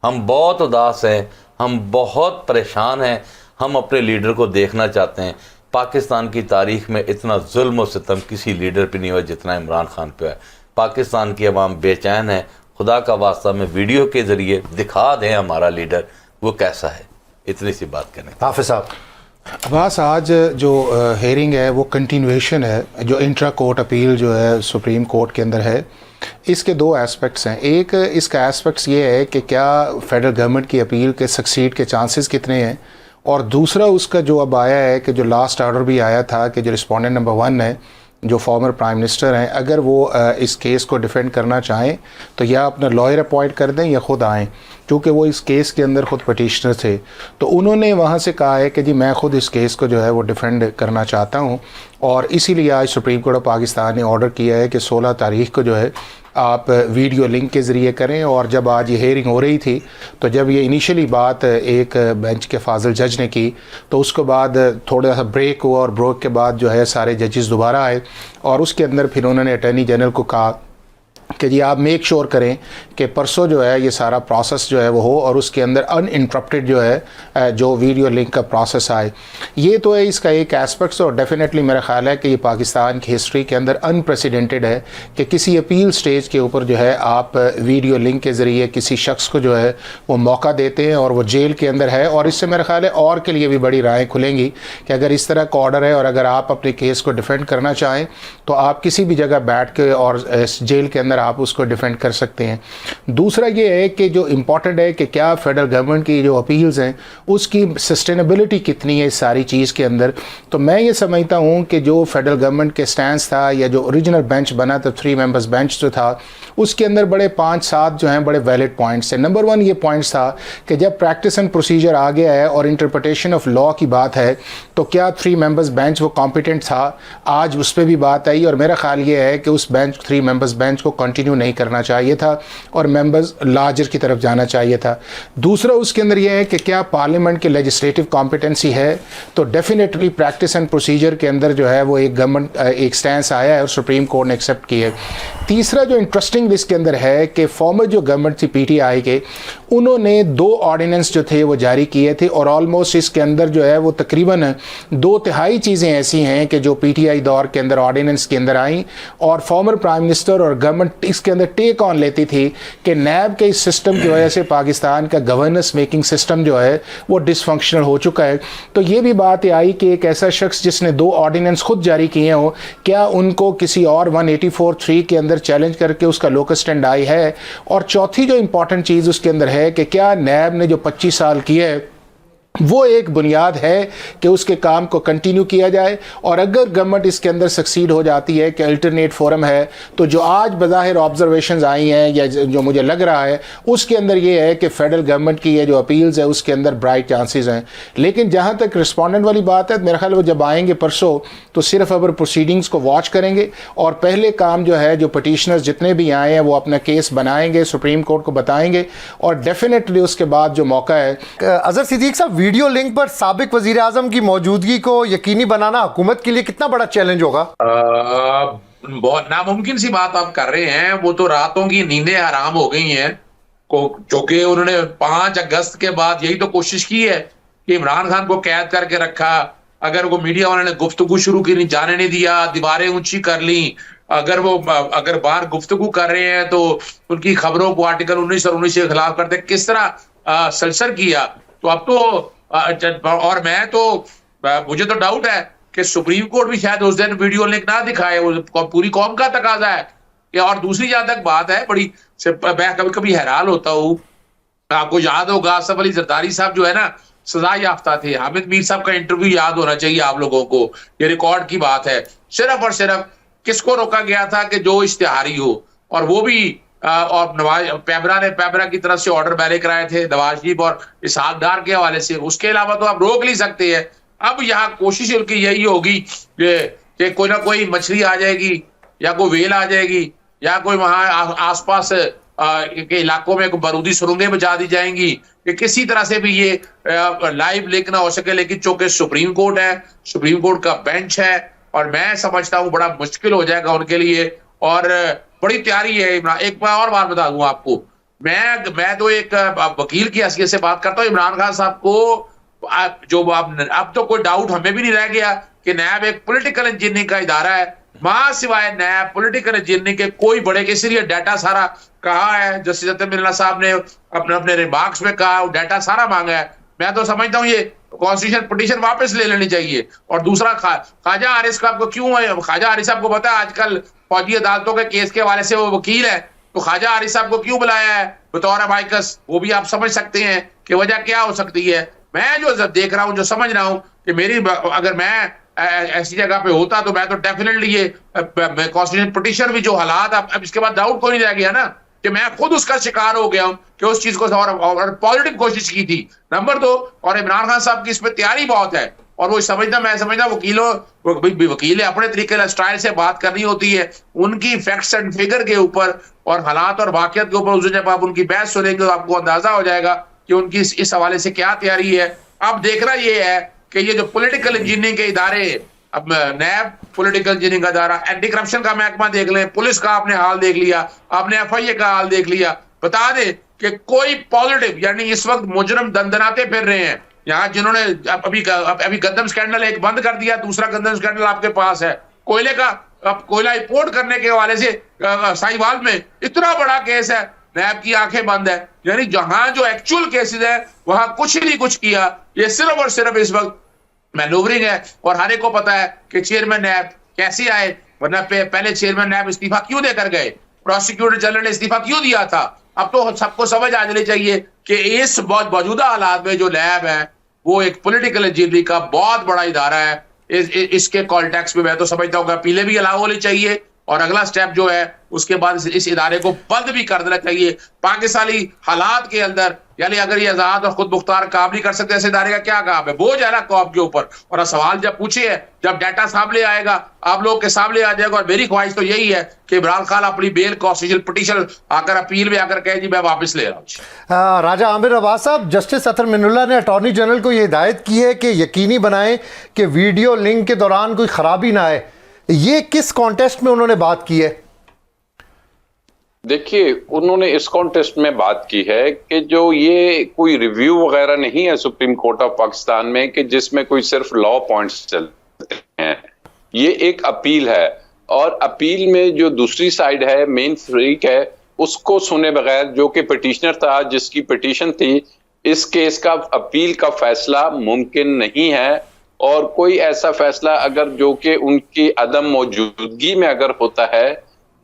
हम बहुत उदास हैं, हम बहुत परेशान हैं, हम अपने लीडर को देखना चाहते हैं। पाकिस्तान की तारीख में इतना जुल्म और सितम किसी लीडर पे नहीं हुआ जितना इमरान खान पे है। पाकिस्तान की आवाम बेचैन है, खुदा का वास्ता में वीडियो के ज़रिए दिखा दें हमारा लीडर वो कैसा है। इतनी सी बात करें। हाफिज साहब, बस आज जो हेयरिंग है वो कंटिन्यूएशन है, जो इंट्रा कोर्ट अपील जो है सुप्रीम कोर्ट के अंदर है। इसके 2 एस्पेक्ट्स हैं। एक इसका एस्पेक्ट्स ये है कि क्या फेडरल गवर्नमेंट की अपील के सक्सीड के चांसेस कितने हैं, और दूसरा उसका जो अब आया है कि जो लास्ट ऑर्डर भी आया था कि जो रिस्पोंडेंट नंबर 1 है, जो फॉर्मर प्राइम मिनिस्टर हैं, अगर वो इस केस को डिफेंड करना चाहें तो या अपना लॉयर अपॉइंट कर दें या ख़ुद आएँ, क्योंकि वो इस केस के अंदर ख़ुद पटिशनर थे। तो उन्होंने वहाँ से कहा है कि जी मैं ख़ुद इस केस को जो है वो डिफेंड करना चाहता हूँ, और इसीलिए आज सुप्रीम कोर्ट ऑफ पाकिस्तान ने ऑर्डर किया है कि 16 तारीख को जो है आप वीडियो लिंक के ज़रिए करें। और जब आज ये हेयरिंग हो रही थी तो जब ये इनिशियली बात एक बेंच के फाजिल जज ने की तो उसके बाद थोड़ा सा ब्रेक हुआ, और ब्रेक के बाद जो है सारे जजेस दोबारा आए, और उसके अंदर फिर उन्होंने अटॉर्नी जनरल को कहा कि जी आप मेक श्योर करें कि परसों जो है ये सारा प्रोसेस जो है वो हो, और उसके अंदर अनइंटरप्टेड जो है जो वीडियो लिंक का प्रोसेस आए। ये तो है इसका एक एस्पेक्ट्स, और डेफिनेटली मेरा ख्याल है कि ये पाकिस्तान की हिस्ट्री के अंदर अनप्रेसिडेंटेड है कि किसी अपील स्टेज के ऊपर जो है आप वीडियो लिंक के ज़रिए किसी शख्स को जो है वो मौका देते हैं और वो जेल के अंदर है। और इससे मेरा ख्याल है और के लिए भी बड़ी राहें खुलेंगी कि अगर इस तरह का ऑर्डर है और अगर आप अपने केस को डिफेंड करना चाहें तो आप किसी भी जगह बैठ के और जेल के अंदर आप उसको डिफेंड कर सकते हैं। दूसरा ये है कि जो इम्पॉर्टेंट है कि क्या फेडरल गवर्नमेंट की जो अपील्स हैं उसकी सस्टेनेबिलिटी कितनी है इस सारी चीज़ के अंदर। तो मैं ये समझता हूँ कि जो फेडरल गवर्नमेंट के स्टैंड था या जो ओरिजिनल बेंच बना था 3 मेंबर्स बेंच जो था उसके अंदर बड़े 5-7 जो हैं बड़े वैलिड पॉइंट्स हैं। नंबर 1 ये पॉइंट्स था कि जब प्रैक्टिस एंड प्रोसीजर आ गया है और इंटरप्रिटेशन ऑफ लॉ की बात है तो क्या 3 मेंबर्स बेंच वो कॉम्पिटेंट था, आज उस पर भी बात आई। और मेरा ख्याल ये है कि उस बेंच 3 मेंबर्स बेंच को कंटिन्यू नहीं करना चाहिए था और मेंबर्स लार्जर की तरफ जाना चाहिए था। दूसरा उसके अंदर यह है कि क्या पार्लियामेंट की लेजिस्लेटिव कॉम्पिटेंसी है, तो डेफिनेटली प्रैक्टिस एंड प्रोसीजर के अंदर जो है वो एक गवर्नमेंट एक स्टैंड आया है और सुप्रीम कोर्ट ने एक्सेप्ट की है। तीसरा जो इंटरेस्टिंग इसके अंदर है कि फॉर्मर जो गवर्नमेंट थी PTI के उन्होंने 2 ऑर्डिनेंस जो थे वो जारी किए थे और ऑलमोस्ट इसके अंदर जो है वो तकरीबन 2/3 चीज़ें ऐसी हैं कि जो PTI दौर के अंदर ऑर्डिनेंस के अंदर आई और फॉर्मर प्राइम मिनिस्टर और गवर्नमेंट इसके अंदर टेक ऑन लेती थी कि नैब के इस सिस्टम की वजह से पाकिस्तान का गवर्नेंस मेकिंग सिस्टम जो है वो डिसफंक्शनल हो चुका है। तो ये भी बात आई कि एक ऐसा शख्स जिसने 2 ऑर्डिनेंस खुद जारी किए हो क्या उनको किसी और 184(3) के अंदर चैलेंज करके उसका लोकस स्टैंड आई है। और चौथी जो इंपॉर्टेंट चीज़ उसके अंदर है कि क्या नैब ने जो 25 साल किए है वो एक बुनियाद है कि उसके काम को कंटिन्यू किया जाए। और अगर गवर्नमेंट इसके अंदर सक्सीड हो जाती है कि अल्टरनेट फोरम है तो जो आज बज़ाहिर ऑब्जर्वेशंस आई हैं या जो मुझे लग रहा है उसके अंदर ये है कि फेडरल गवर्नमेंट की ये जो अपील्स है उसके अंदर ब्राइट चांसेस हैं। लेकिन जहाँ तक रिस्पोंडेंट वाली बात है मेरा ख्याल वो जब आएंगे परसों तो सिर्फ अगर प्रोसीडिंग्स को वॉच करेंगे और पहले काम जो है जो पटिशनर्स जितने भी आए हैं वो अपना केस बनाएंगे, सुप्रीम कोर्ट को बताएंगे और डेफिनेटली उसके बाद जो मौका है। अजहर सिद्दीक साहब, वीडियो लिंक पर साबिक वजीर आजम की मौजूदगी को यकीनी बनाना हुकूमत के लिए कितना बड़ा चैलेंज होगा? बहुत नामुमकिन सी बात आप कर रहे हैं। वो तो रातों की नींदें हराम हो गई हैं क्योंकि उन्होंने 5 अगस्त के बाद यही तो कोशिश की है कि इमरान खान को कैद करके रखा, अगर वो मीडिया वालों ने गुफ्तगू शुरू की, नहीं जाने नहीं दिया, दीवारें ऊंची कर ली, अगर बाहर गुफ्तगू कर रहे हैं तो उनकी खबरों को आर्टिकल 19 और 19 के खिलाफ करते, किस तरह सल्सर किया। तो अब तो और मैं तो मुझे तो डाउट है कि सुप्रीम कोर्ट भी शायद उस दिन वीडियो लिंक ना दिखाए, वो पूरी कौम का तकाजा है। और दूसरी जहां तक बात है, बड़ी मैं कभी कभी हैरान होता हूँ, आपको याद होगा आसफ अली जरदारी साहब जो है ना, सजा याफ्ता थे। हामिद मीर साहब का इंटरव्यू याद होना चाहिए आप लोगों को, ये रिकॉर्ड की बात है। सिर्फ और सिर्फ किसको रोका गया था कि जो इश्तिहारी हो, और वो भी और नवाज पैबरा की तरफ से ऑर्डर पहले कराए थे नवाज शरीफ और इसहाक डार के हवाले से। उसके अलावा तो आप रोक नहीं सकते हैं। अब यहाँ कोशिश उनकी यही होगी कि कोई ना कोई मछली आ जाएगी, या कोई वेल आ जाएगी, या कोई वहां आसपास के इलाकों में बारूदी सुरंगें बचा दी जाएंगी, कि किसी तरह से भी ये लाइव लिंक ना हो सके। लेकिन चूंकि सुप्रीम कोर्ट है, सुप्रीम कोर्ट का बेंच है, और मैं समझता हूं बड़ा मुश्किल हो जाएगा उनके लिए, और बड़ी तैयारी है। इमरान, एक बार बता दूं आपको, मैं तो एक वकील की हैसियत से बात करता हूं। इमरान खान साहब को जो अब तो कोई डाउट हमें भी नहीं रह गया कि नैब एक पॉलिटिकल इंजीनियरिंग का इदारा है। वहां सिवाय नैब पॉलिटिकल इंजीनियरिंग के कोई बड़े के सिर्फ डाटा सारा कहा है, जस्टिस अतर मिर्जा साहब ने अपने रिमार्क्स में कहा, डाटा सारा मांगा है। मैं तो समझता हूँ ये कॉन्स्टिट्यूशन पिटीशन वापस ले लेनी चाहिए। और दूसरा, ख्वाजा हारिस का आपको क्यों है, ख्वाजा हारिस साहब को पता है आजकल फौजी अदालतों के केस के हवाले से वो वकील है, तो ख्वाजा हारिस साहब को क्यों बुलाया है बतौर अबाइकस, वो भी आप समझ सकते हैं कि वजह क्या हो सकती है। मैं जो देख रहा हूँ, जो समझ रहा हूँ कि अगर मैं ऐसी जगह पे होता तो मैं तो डेफिनेटली ये कॉन्स्टिट्यूशन पिटीशन भी जो हालात, अब इसके बाद डाउट कोई नहीं रह गया ना कि मैं खुद उसका शिकार हो गया हूं कि उस चीज को और पॉजिटिव कोशिश की थी। नंबर 2, और इमरान खान साहब की इसमें तैयारी बहुत है, और वो मैं समझता वकील अपने तरीके स्टाइल से बात करनी होती है, उनकी फैक्ट्स एंड फिगर के ऊपर और हालात और वाकयात के ऊपर। जब आप उनकी बहस सुनेंगे तो आपको अंदाजा हो जाएगा कि उनकी इस हवाले से क्या तैयारी है। अब देखना ये है कि ये जो पॉलिटिकल इंजीनियरिंग के इदारे, अब नैब पॉलिटिकल इंजीनियरिंग का इदारा, एंटी करप्शन का महकमा देख लें, पुलिस का आपने हाल देख लिया, आपने FIA का हाल देख लिया, बता दे कि कोई पॉजिटिव, यानी इस वक्त मुजरम दंदनाते फिर रहे हैं यहाँ, जिन्होंने अभी गंदम स्कैंडल एक बंद कर दिया, दूसरा गंदम स्कैंडल आपके पास है, कोयले का कोयला इंपोर्ट करने के हवाले से साहिवाल में इतना बड़ा केस है, नैब की आंखें बंद है। यानी जहां जो एक्चुअल केसेस है वहां कुछ नहीं कुछ किया। ये सिर्फ और सिर्फ इस वक्त मैनूवरिंग है, और हर एक को पता है कि चेयरमैन नैब कैसे आए, वरना पहले चेयरमैन नैब इस्तीफा क्यों देकर गए, प्रोसिक्यूटर जनरल ने इस्तीफा क्यों दिया था। अब तो सबको समझ आ जानी चाहिए कि इस बहुत मौजूदा हालात में जो लैब है वो एक पॉलिटिकल इंजीनियरिंग का बहुत बड़ा इदारा है। इसके कॉन्टेक्स्ट में मैं तो समझता हूँ अपीलें भी अलाउ होनी चाहिए, और अगला स्टेप जो है उसके बाद इस इदारे को बंद भी कर देना चाहिए। पाकिस्तानी हालात के अंदर, यानी अगर ये आजाद और खुद मुख्तार काम नहीं कर सकते, ऐसे इदारे का क्या काम है, बोझ है ना कौम के ऊपर। और सवाल जब पूछे है, जब डाटा सामने आएगा, आप लोग के सामने आ जाएगा। और मेरी ख्वाहिश तो यही है कि इमरान खान अपनी बेल कॉन्स्टिट्यूशनल पिटीशन आकर अपील में आकर कहे जी मैं वापस ले रहा हूँ। राजा आमिर अब्बास साहब, जस्टिस अतर मिन्नुल्लाह ने अटॉर्नी जनरल को यह हिदायत की है कि यकीनी बनाएं कि वीडियो लिंक के दौरान कोई खराबी ना आए। ये किस कॉन्टेस्ट में उन्होंने बात की है? देखिए, उन्होंने इस कॉन्टेस्ट में बात की है कि जो ये कोई रिव्यू वगैरह नहीं है सुप्रीम कोर्ट ऑफ पाकिस्तान में कि जिसमें कोई सिर्फ लॉ पॉइंट्स चलते हैं, ये एक अपील है। और अपील में जो दूसरी साइड है, मेन फ्रीक है, उसको सुने बगैर, जो कि पिटीशनर था, जिसकी पिटीशन थी, इस केस का अपील का फैसला मुमकिन नहीं है। और कोई ऐसा फैसला अगर जो कि उनकी अदम मौजूदगी में अगर होता है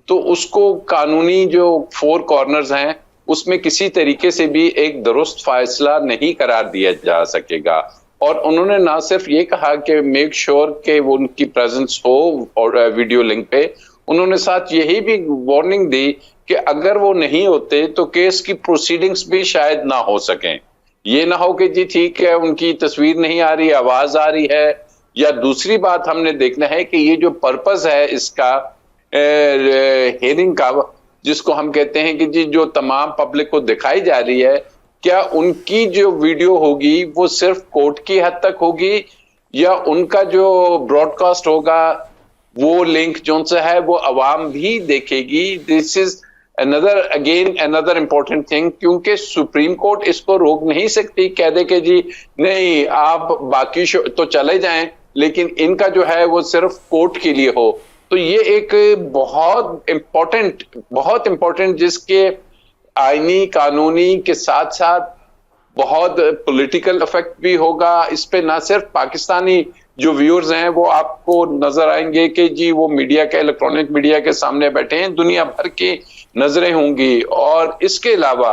तो उसको कानूनी जो 4 कॉर्नर्स हैं उसमें किसी तरीके से भी एक दुरुस्त फैसला नहीं करार दिया जा सकेगा। और उन्होंने ना सिर्फ ये कहा कि मेक श्योर कि वो उनकी प्रेजेंस हो और वीडियो लिंक पे, उन्होंने साथ यही भी वार्निंग दी कि अगर वो नहीं होते तो केस की प्रोसीडिंग्स भी शायद ना हो सकें। ये ना हो कि जी ठीक है उनकी तस्वीर नहीं आ रही, आवाज आ रही है। या दूसरी बात हमने देखना है कि ये जो पर्पस है इसका हियरिंग का, जिसको हम कहते हैं कि जी जो तमाम पब्लिक को दिखाई जा रही है, क्या उनकी जो वीडियो होगी वो सिर्फ कोर्ट की हद तक होगी, या उनका जो ब्रॉडकास्ट होगा वो लिंक जो सा है वो अवाम भी देखेगी। This is another important thing, क्योंकि सुप्रीम कोर्ट इसको रोक नहीं सकती, कह दे कि जी नहीं आप बाकी तो चले जाएं लेकिन इनका जो है वो सिर्फ कोर्ट के लिए हो। तो ये एक बहुत इंपॉर्टेंट जिसके आईनी कानूनी के साथ साथ बहुत पॉलिटिकल इफेक्ट भी होगा इस पे। ना सिर्फ पाकिस्तानी जो व्यूअर्स हैं वो आपको नजर आएंगे कि जी वो मीडिया के, इलेक्ट्रॉनिक मीडिया के सामने बैठे हैं, दुनिया भर की नजरें होंगी। और इसके अलावा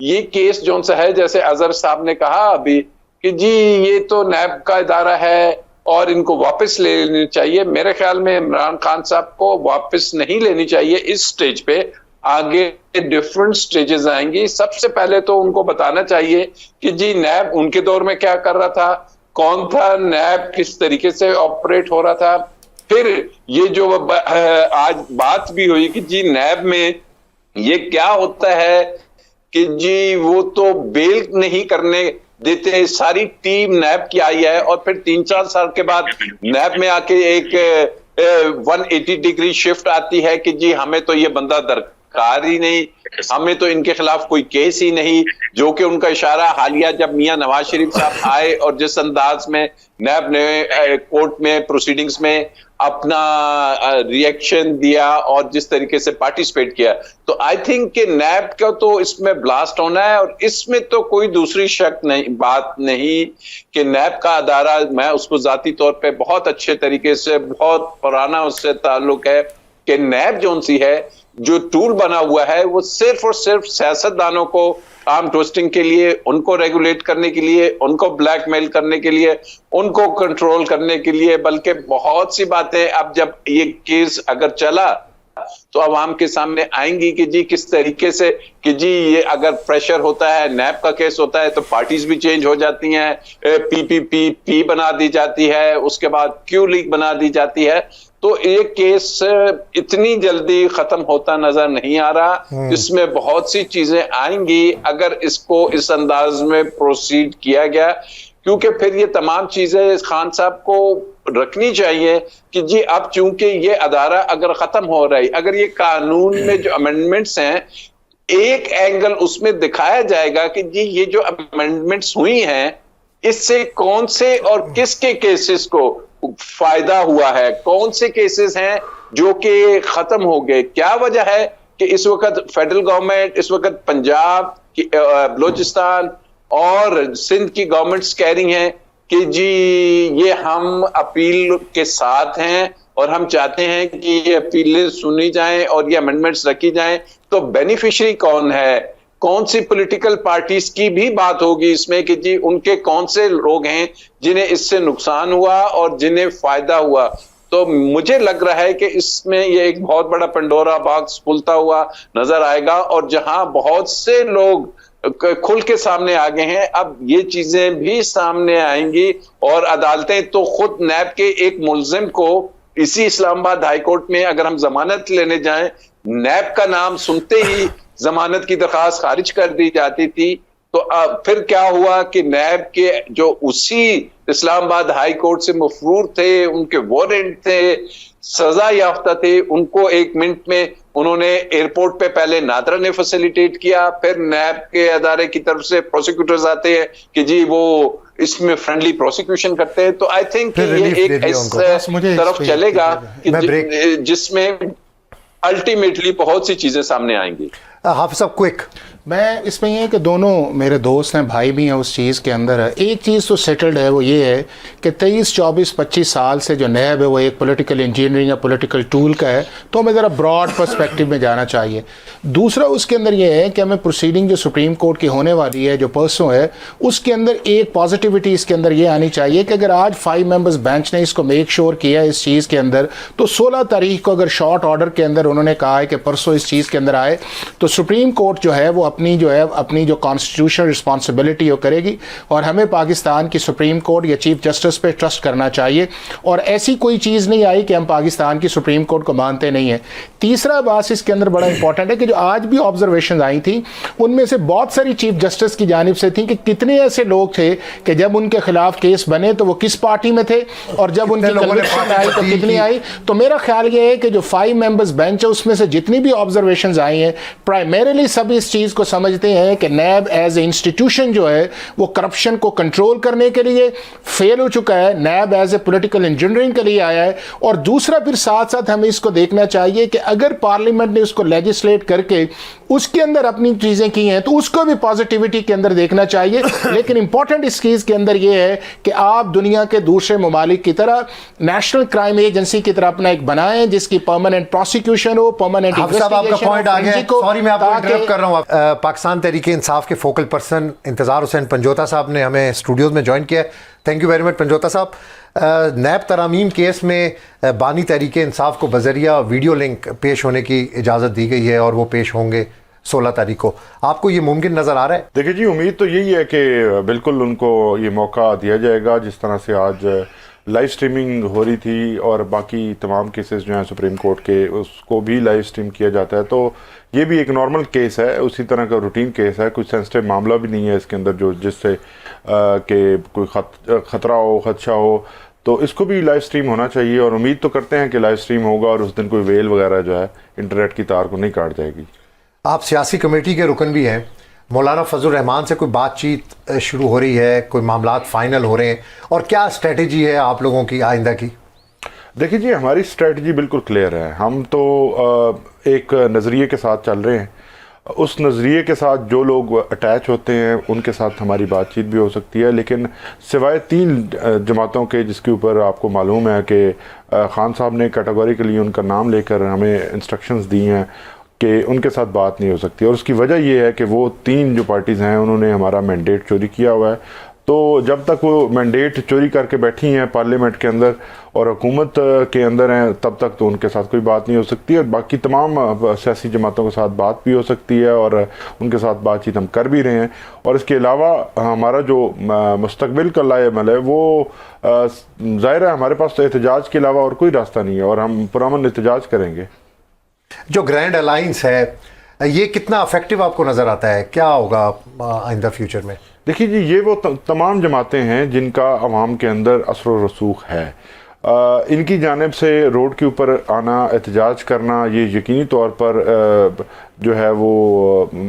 ये केस जो सा है, जैसे अजहर साहब ने कहा अभी कि जी ये तो नैब का इदारा है और इनको वापस ले लेनी चाहिए। मेरे ख्याल में इमरान खान साहब को वापस नहीं लेनी चाहिए इस स्टेज पे। आगे डिफरेंट स्टेजेस आएंगी। सबसे पहले तो उनको बताना चाहिए कि जी नैब उनके दौर में क्या कर रहा था, कौन था नैब, किस तरीके से ऑपरेट हो रहा था। फिर ये जो आज बात भी हुई कि जी नैब में ये क्या होता है कि जी वो तो बेल नहीं करने देते, सारी टीम नैब की आई है और फिर 3-4 साल के बाद नैब में आके एक 180 डिग्री शिफ्ट आती है कि जी हमें तो ये बंदा दरकार ही नहीं, हमें तो इनके खिलाफ कोई केस ही नहीं। जो कि उनका इशारा हालिया जब मियां नवाज शरीफ साहब आए और जिस अंदाज में नैब ने कोर्ट में प्रोसीडिंग्स में अपना रिएक्शन दिया और जिस तरीके से पार्टिसिपेट किया, तो आई थिंक कि नैब का तो इसमें ब्लास्ट होना है। और इसमें तो कोई दूसरी बात नहीं कि नैब का अदारा, मैं उसको जाती तौर पे बहुत अच्छे तरीके से, बहुत पुराना उससे ताल्लुक है कि नैब जोन सी है जो टूल बना हुआ है वो सिर्फ और सिर्फ सियासतदानों को आर्म ट्विस्टिंग के लिए, उनको रेगुलेट करने के लिए, उनको ब्लैकमेल करने के लिए, उनको कंट्रोल करने के लिए। बल्कि बहुत सी बातें अब जब ये केस अगर चला तो अवाम के सामने आएंगी कि जी किस तरीके से कि जी ये अगर प्रेशर होता है, नैब का केस होता है तो पार्टीज भी चेंज हो जाती हैं, पी बना दी जाती है, उसके बाद क्यू लीग बना दी जाती है। तो ये केस इतनी जल्दी खत्म होता नजर नहीं आ रहा। इसमें बहुत सी चीजें आएंगी अगर इसको इस अंदाज में प्रोसीड किया गया, क्योंकि फिर ये तमाम चीजें खान साहब को रखनी चाहिए कि जी अब चूंकि ये अदारा अगर खत्म हो रही, अगर ये कानून में जो अमेंडमेंट्स हैं, एक एंगल उसमें दिखाया जाएगा कि जी ये जो अमेंडमेंट्स हुई हैं इससे कौन से और किसके केसेस को फायदा हुआ है, कौन से केसेस हैं जो कि खत्म हो गए। क्या वजह है कि इस वक्त फेडरल गवर्नमेंट, इस वक्त पंजाब की, बलोचिस्तान और सिंध की गवर्नमेंट्स कह रही हैं कि जी ये हम अपील के साथ हैं और हम चाहते हैं कि ये अपीलें सुनी जाएं और ये अमेंडमेंट्स रखी जाएं। तो बेनिफिशियरी कौन है, कौन सी पॉलिटिकल पार्टीज की भी बात होगी इसमें कि जी उनके कौन से लोग हैं जिन्हें इससे नुकसान हुआ और जिन्हें फायदा हुआ। तो मुझे लग रहा है कि इसमें ये एक बहुत बड़ा पंडोरा बॉक्स खुलता हुआ नजर आएगा और जहां बहुत से लोग खुल के सामने आ गए हैं, अब ये चीजें भी सामने आएंगी और अदालतें तो खुद नैब के एक मुलजिम को इसी इस्लामाबाद हाई कोर्ट में अगर हम जमानत लेने जाएं, नैब का नाम सुनते ही जमानत की दरखास्त खारिज कर दी जाती थी। तो फिर क्या हुआ कि नैब के जो उसी इस्लामाबाद हाई कोर्ट से मफरूर थे, उनके वारंट थे, सजा याफ्ता थे, उनको 1 मिनट में उन्होंने एयरपोर्ट पे पहले नादरा ने फैसिलिटेट किया, फिर नैब के अदारे की तरफ से प्रोसिक्यूटर्स आते हैं कि जी वो इसमें फ्रेंडली प्रोसिक्यूशन करते हैं। तो आई थिंक ये एक इस तरफ चलेगा कि जिसमें अल्टीमेटली बहुत सी चीजें सामने आएंगी। हाफिज साहब क्विक। मैं इसमें ये है कि दोनों मेरे दोस्त हैं, भाई भी हैं उस चीज़ के अंदर है। एक चीज़ तो सेटल्ड है, वो ये है कि 23, 24, 25 साल से जो नैब है वो एक पॉलिटिकल इंजीनियरिंग या पॉलिटिकल टूल का है, तो हमें ज़रा ब्रॉड पर्सपेक्टिव में जाना चाहिए। दूसरा उसके अंदर ये है कि हमें प्रोसीडिंग जो सुप्रीम कोर्ट की होने वाली है, जो परसों है, उसके अंदर एक पॉजिटिविटी इसके अंदर ये आनी चाहिए कि अगर आज 5 मेंबर्स बेंच ने इसको मेक श्योर किया इस चीज़ के अंदर, तो 16 तारीख को अगर शॉर्ट ऑर्डर के अंदर उन्होंने कहा है कि परसों इस चीज़ के अंदर आए, तो सुप्रीम कोर्ट जो है वो अपनी जो कॉन्स्टिट्यूशनल रिस्पॉन्सिबिलिटी वो करेगी और हमें पाकिस्तान की सुप्रीम कोर्ट या चीफ जस्टिस पे ट्रस्ट करना चाहिए। और ऐसी कोई चीज़ नहीं आई कि हम पाकिस्तान की सुप्रीम कोर्ट को मानते नहीं हैं। तीसरा बात इसके अंदर बड़ा इंपॉर्टेंट है कि जो आज भी ऑब्जर्वेशन आई थी उनमें से बहुत सारी चीफ जस्टिस की जानिब से थी कि कितने ऐसे लोग थे कि जब उनके खिलाफ केस बने तो वो किस पार्टी में थे और जब उनकी कन्विक्शन आई तो कितनी आई। तो मेरा ख्याल ये है कि जो 5 मेंबर्स बेंच है उसमें से जितनी भी ऑब्जर्वेशन आई हैं प्राइमरीली सब इस चीज़ को समझते हैं कि नैब एज ए इंस्टीट्यूशन जो है वो करप्शन को कंट्रोल करने के लिए फेल हो चुका है, नैब एज ए पॉलिटिकल इंजीनियरिंग के लिए आया है। और दूसरा फिर साथ साथ हमें इसको देखना चाहिए कि अगर पार्लियामेंट ने उसको लेजिस्लेट करके उसके अंदर अपनी चीज़ें की हैं तो उसको भी पॉजिटिविटी के अंदर देखना चाहिए। लेकिन इंपॉर्टेंट इस चीज़ के अंदर यह है कि आप दुनिया के दूसरे ममालिक की तरह नेशनल क्राइम एजेंसी की तरह अपना एक बनाएं जिसकी परमानेंट प्रोसिक्यूशन हो, परमानेंट आपका पॉइंट आ गया। सॉरी मैं आपको इंटरप्ट कर रहा हूँ। पाकिस्तान तहरीक इंसाफ के फोकल पर्सन इंतजार हुसैन पंजोता साहब ने हमें स्टूडियोज में ज्वाइन किया है। Thank you very much Panjota साहब। नैब तरामीम केस में बानी तहरीक इंसाफ को बजरिया वीडियो लिंक पेश होने की इजाज़त दी गई है और वो पेश होंगे 16 तारीख को। आपको ये मुमकिन नज़र आ रहा है? देखिए जी, उम्मीद तो यही है कि बिल्कुल उनको ये मौका दिया जाएगा। जिस तरह से आज लाइव स्ट्रीमिंग हो रही थी और बाकी तमाम केसेस जो हैं सुप्रीम कोर्ट के उसको भी लाइव स्ट्रीम किया जाता है, तो ये भी एक नॉर्मल केस है, उसी तरह का रूटीन केस है। कुछ सेंसिटिव मामला भी नहीं है इसके अंदर जो जिससे कि कोई खतरा हो, खदशा हो, तो इसको भी लाइव स्ट्रीम होना चाहिए। और उम्मीद तो करते हैं कि लाइव स्ट्रीम होगा और उस दिन कोई वेल वगैरह जो है इंटरनेट की तार को नहीं काट जाएगी। आप सियासी कमेटी के रुकन भी हैं, मौलाना फजल रहमान से कोई बातचीत शुरू हो रही है, कोई मामलात फाइनल हो रहे हैं, और क्या स्ट्रेटजी है आप लोगों की आइंदा की? देखिए जी, हमारी स्ट्रेटजी बिल्कुल क्लियर है। हम तो एक नज़रिए के साथ चल रहे हैं। उस नज़रिए के साथ जो लोग अटैच होते हैं उनके साथ हमारी बातचीत भी हो सकती है, लेकिन सिवाय 3 जमातों के जिसके ऊपर आपको मालूम है कि खान साहब ने कैटेगोरिकली उनका नाम लेकर हमें इंस्ट्रक्शंस दी हैं कि उनके साथ बात नहीं हो सकती। और उसकी वजह ये है कि वो 3 जो पार्टीज़ हैं उन्होंने हमारा मैंडेट चोरी किया हुआ है। तो जब तक वो मैंडेट चोरी करके बैठी हैं पार्लियामेंट के अंदर और हुकूमत के अंदर हैं, तब तक तो उनके साथ कोई बात नहीं हो सकती। और बाकी तमाम सियासी जमातों के साथ बात भी हो सकती है और उनके साथ बातचीत हम कर भी रहे हैं। और इसके अलावा हमारा जो मुस्तकबिल का लाएमल है वो ज़ाहिर है हमारे पास तो एहतजाज के अलावा और कोई रास्ता नहीं है और हम पुरअमन एहतजाज करेंगे। जो ग्रैंड अलायंस है ये कितना इफेक्टिव आपको नज़र आता है? क्या होगा आइंदा फ्यूचर में? देखिए जी, ये वो तमाम जमातें हैं जिनका अवाम के अंदर असर व रसूख है। इनकी जानिब से रोड के ऊपर आना, एहतजाज करना, ये यकीनी तौर पर जो है वो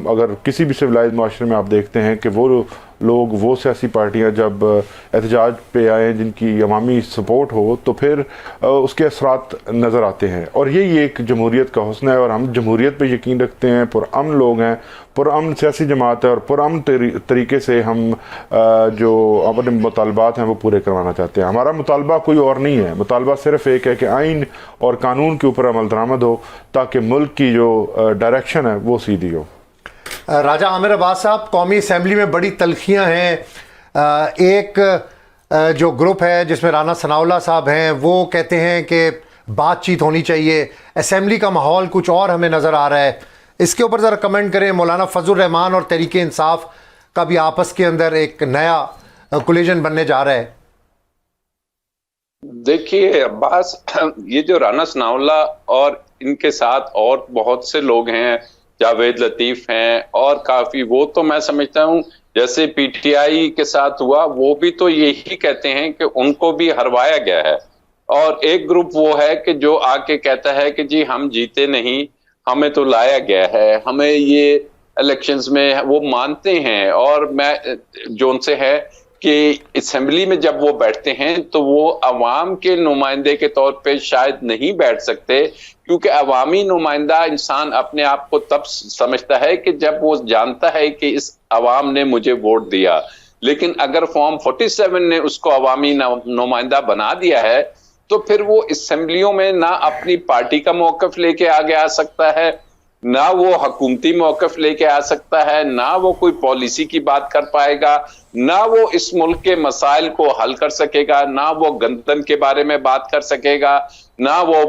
अगर किसी भी सिविलाइज माशरे में आप देखते हैं कि वो लोग, वो सियासी पार्टियां जब एहतजाज पे आए जिनकी अवामी सपोर्ट हो तो फिर उसके असरात नज़र आते हैं। और यही एक जमहूरियत का हुस्न है और हम जमहूरियत पे यकीन रखते हैं। पुरअमन लोग हैं, पुरअमन सियासी जमात है और पुरअमन तरीके से हम जो अपने मुतालबात हैं वो पूरे करवाना चाहते हैं। हमारा मुतालबा कोई और नहीं है, मुतालबा सिर्फ एक है कि आइन और कानून के ऊपर अमल दरामद हो ताकि मुल्क की जो डायरेक्शन है वो सीधी हो। राजा आमिर अब्बास साहब, कौमी असम्बली में बड़ी तलखियाँ हैं। एक जो ग्रुप है जिसमें राना सनाउल्लाह साहब हैं वो कहते हैं कि बातचीत होनी चाहिए, असम्बली का माहौल कुछ और हमें नज़र आ रहा है। इसके ऊपर ज़रा कमेंट करें। मौलाना फजल रहमान और तहरीक इंसाफ का भी आपस के अंदर एक नया कोलिजन बनने जा रहा है। देखिए अब्बास, ये जो राना सनाउल्लाह और इनके साथ और बहुत से लोग हैं, जावेद लतीफ हैं और काफी, वो तो मैं समझता हूँ जैसे पीटीआई के साथ हुआ, वो भी तो यही कहते हैं कि उनको भी हरवाया गया है। और एक ग्रुप वो है कि जो आके कहता है कि जी हम जीते नहीं, हमें तो लाया गया है, हमें ये इलेक्शंस में वो मानते हैं। और मैं जो उनसे है कि असेंबली में जब वो बैठते हैं तो वो अवाम के नुमाइंदे के तौर पे शायद नहीं बैठ सकते, क्योंकि अवामी नुमाइंदा इंसान अपने आप को तब समझता है कि जब वो जानता है कि इस अवाम ने मुझे वोट दिया। लेकिन अगर फॉर्म 47 ने उसको अवामी नुमाइंदा बना दिया है तो फिर वो असेंबलियों में ना अपनी पार्टी का मौकफ लेके आगे आ सकता है, ना वो हुकूमती मौकफ लेके आ सकता है, ना वो कोई पॉलिसी की बात कर पाएगा, ना वो इस मुल्क के मसाइल को हल कर सकेगा, ना वो गंदम के बारे में बात कर सकेगा, ना वो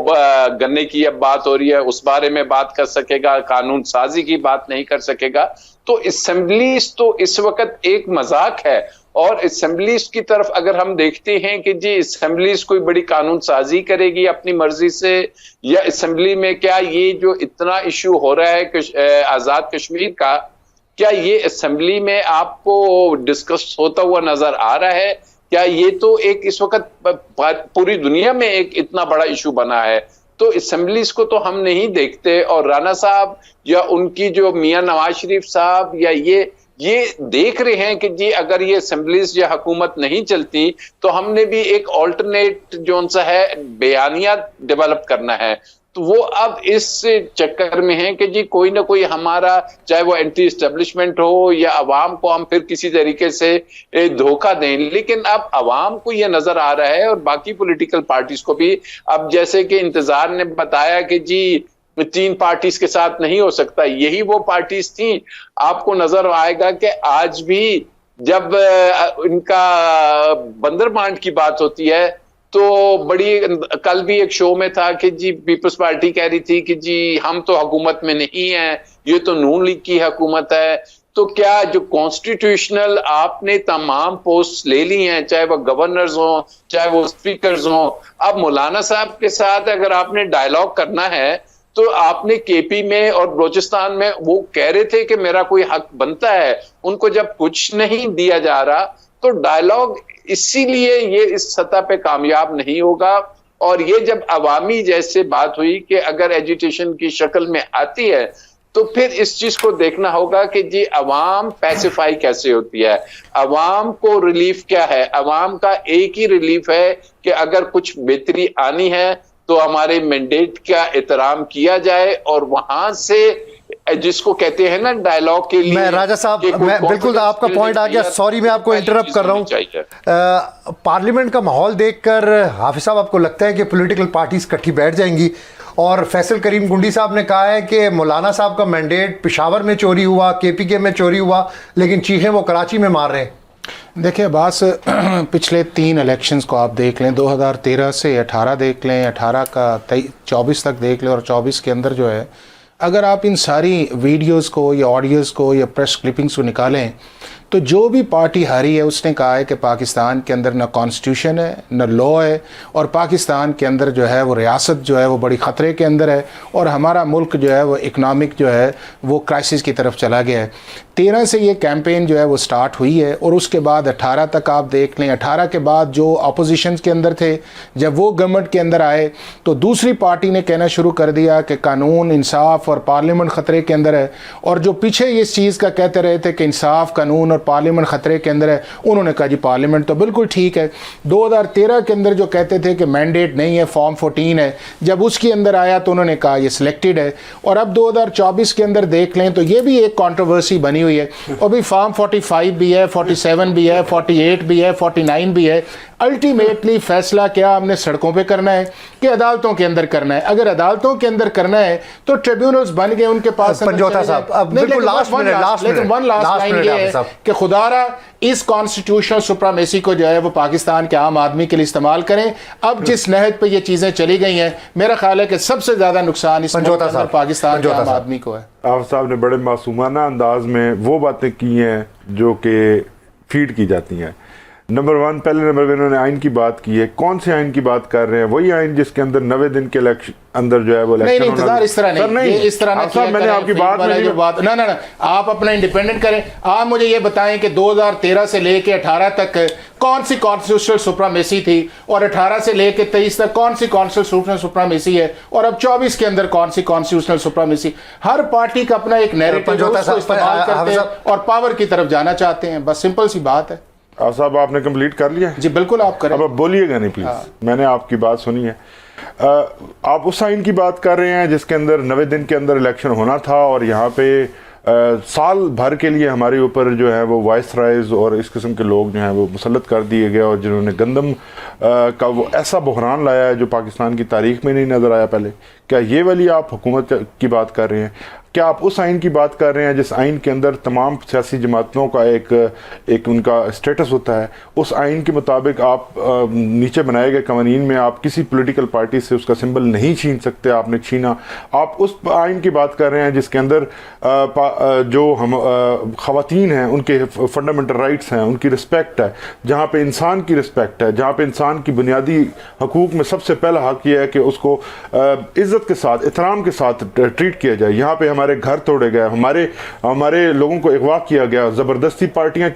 गन्ने की अब बात हो रही है उस बारे में बात कर सकेगा, कानून साजी की बात नहीं कर सकेगा। तो असेंबलीज तो इस वक्त एक मजाक है। और असेंबलीज की तरफ अगर हम देखते हैं कि जी असेंबलीज कोई बड़ी कानून साजी करेगी अपनी मर्जी से, या असेंबली में क्या ये जो इतना इशू हो रहा है आजाद कश्मीर का, क्या ये असेंबली में आपको डिस्कस होता हुआ नजर आ रहा है? क्या ये तो एक इस वक्त पूरी दुनिया में एक इतना बड़ा इशू बना है तो असेंबलीज को तो हम नहीं देखते, और राना साहब या उनकी जो मियां नवाज शरीफ साहब या ये देख रहे हैं कि जी अगर ये असेंबलीज या हुकूमत नहीं चलती तो हमने भी एक ऑल्टरनेट जो सा है बयानिया डेवलप करना है। तो वो अब इस चक्कर में है कि जी कोई ना कोई हमारा, चाहे वो एंटी एस्टेब्लिशमेंट हो या अवाम को हम फिर किसी तरीके से धोखा दें। लेकिन अब अवाम को ये नजर आ रहा है और बाकी पॉलिटिकल पार्टीज को भी, अब जैसे कि इंतजार ने बताया कि जी 3 पार्टीज के साथ नहीं हो सकता, यही वो पार्टीज थी। आपको नजर आएगा कि आज भी जब इनका बंदरबांट की बात होती है तो बड़ी, कल भी एक शो में था कि जी पीपल्स पार्टी कह रही थी कि जी हम तो हुकूमत में नहीं है, ये तो नून लीग की हुकूमत है। तो क्या जो कॉन्स्टिट्यूशनल आपने तमाम पोस्ट ले ली हैं, चाहे वो गवर्नर्स हो चाहे वो स्पीकर्स हो, अब मौलाना साहब के साथ अगर आपने डायलॉग करना है तो आपने केपी में और बलोचिस्तान में, वो कह रहे थे कि मेरा कोई हक बनता है, उनको जब कुछ नहीं दिया जा रहा तो डायलॉग इसीलिए ये इस सतह पे कामयाब नहीं होगा। और ये जब अवामी जैसे बात हुई कि अगर एजुटेशन की शक्ल में आती है तो फिर इस चीज को देखना होगा कि जी अवाम पैसिफाई कैसे होती है, अवाम को रिलीफ क्या है। अवाम का एक ही रिलीफ है कि अगर कुछ बेहतरी आनी है तो हमारे मैंडेट का एहतराम किया जाए, और वहां से जिसको कहते हैं ना डायलॉग के लिए। मैं राजा साहब, मैं बिल्कुल आपका पॉइंट आ गया, सॉरी मैं आपको इंटरप्ट कर रहा हूं। पार्लियामेंट का माहौल देखकर हाफिज साहब आपको लगता है कि पॉलिटिकल पार्टीज इकट्ठी बैठ जाएंगी? और फैसल करीम गुंडी साहब ने कहा है कि मौलाना साहब का मैंडेट पेशावर में चोरी हुआ, केपीके में चोरी हुआ, लेकिन चीखें वो कराची में मार रहे हैं। देखिए अब्बास, पिछले 3 इलेक्शंस को आप देख लें, 2013 से 18 देख लें, 18 का 24 तक देख लें, और 24 के अंदर जो है, अगर आप इन सारी वीडियोस को या ऑडियोज़ को या प्रेस क्लिपिंग्स को निकालें तो जो भी पार्टी हारी है उसने कहा है कि पाकिस्तान के अंदर न कॉन्स्टिट्यूशन है न लॉ है, और पाकिस्तान के अंदर जो है वो रियासत जो है वो बड़ी ख़तरे के अंदर है, और हमारा मुल्क जो है वो इकनॉमिक जो है वो क्राइसिस की तरफ चला गया है। 13 से ये कैंपेन जो है वो स्टार्ट हुई है, और उसके बाद 18 तक आप देख लें। 18 के बाद जो अपोजिशन के अंदर थे, जब वो गवर्नमेंट के अंदर आए तो दूसरी पार्टी ने कहना शुरू कर दिया कि कानून, इंसाफ और पार्लियामेंट ख़तरे के अंदर है, और जो पीछे इस चीज़ का कहते रहे थे कि इंसाफ, कानून पार्लियामेंट खतरे के अंदर है, उन्होंने कहा जी पार्लियामेंट तो बिल्कुल ठीक है। 2013 के अंदर जो कहते थे कि मैंडेट नहीं है, फॉर्म 14 है, जब उसके अंदर आया तो उन्होंने कहा ये सिलेक्टेड है। और अब 2024 के अंदर देख लें तो ये भी एक कंट्रोवर्सी बनी हुई है, और भी फॉर्म 45 भी है, 47 भी है, 48 भी है, 49 भी है। अल्टीमेटली फैसला क्या हमने सड़कों पे करना है कि अदालतों के अंदर करना है? अगर अदालतों के अंदर करना है तो ट्रिब्यूनल्स बन गए उनके पास। पंजोता साहब, अब बिल्कुल लास्ट लाइन ये है कि खुदारा इस कॉन्स्टिट्यूशनल सुप्रीमेसी को जो है वो पाकिस्तान के आम आदमी के लिए इस्तेमाल करें। अब जिस नहज पे ये चीजें चली गई हैं, मेरा ख्याल है कि सबसे ज्यादा नुकसान इस पाकिस्तान के आम आदमी को है। आप साहब ने बड़े मासूमाना अंदाज में वो बातें की हैं जो कि फीड की जाती हैं। नंबर 1, पहले नंबर पे इन्होंने आइन की बात की है। कौन से आइन की बात कर रहे हैं? वही आइन जिसके अंदर 90 दिन के इलेक्शन अंदर जो है वो इलेक्शन नहीं, इंतजार इस तरह नहीं, इस तरह नहीं। मैंने आपकी बात में ना आप अपना इंडिपेंडेंट करें। आप मुझे ये बताएं कि 2013 से लेके 18 तक कौन सी कॉन्स्टिट्यूशनल सुप्रीमेसी थी, और 18 से लेके 23 तक कौन सी कॉन्स्टिट्यूशनल सुप्रीमेसी है, और अब 24 के अंदर कौन सी कॉन्स्टिट्यूशनल सुप्रीमेसी। हर पार्टी का अपना एक नैरेटिव इस्तेमाल करते हैं और पावर की तरफ जाना चाहते हैं, बस सिंपल सी बात है। आप साहब आपने कंप्लीट कर लिया? जी बिल्कुल, आप करें। अब आप बोलिएगा नहीं प्लीज। मैंने आपकी बात सुनी है। आप उस आइन की बात कर रहे हैं जिसके अंदर 90 दिन के अंदर इलेक्शन होना था, और यहाँ पे साल भर के लिए हमारे ऊपर जो है वो वाइसराइज और इस किस्म के लोग जो हैं वो मुसल्लत कर दिए गए, और जिन्होंने गंदम का वो ऐसा बहरान लाया है जो पाकिस्तान की तारीख में नहीं नज़र आया पहले। क्या ये वाली आप हुकूमत की बात कर रहे हैं? क्या आप उस आइन की बात कर रहे हैं जिस आइन के अंदर तमाम सियासी जमातों का एक उनका स्टेटस होता है? उस आइन के मुताबिक आप नीचे बनाए गए कवानीन में आप किसी पॉलिटिकल पार्टी से उसका सिंबल नहीं छीन सकते, आपने छीना। आप उस आइन की बात कर रहे हैं जिसके अंदर जो हम ख़वातीन हैं उनके फंडामेंटल राइट्स हैं, उनकी रिस्पेक्ट है, जहाँ पे इंसान की रिस्पेक्ट है, जहाँ पे इंसान की बुनियादी हकूक़ में सबसे पहला हक़ यह है कि उसको इज़्ज़त इज्जत के साथ, एहतराम के साथ ट्रीट किया जाए। यहाँ पे हमारे घर तोड़े गए, हमारे लोगों को अगवा किया गया, ज़बरदस्ती पार्टियाँ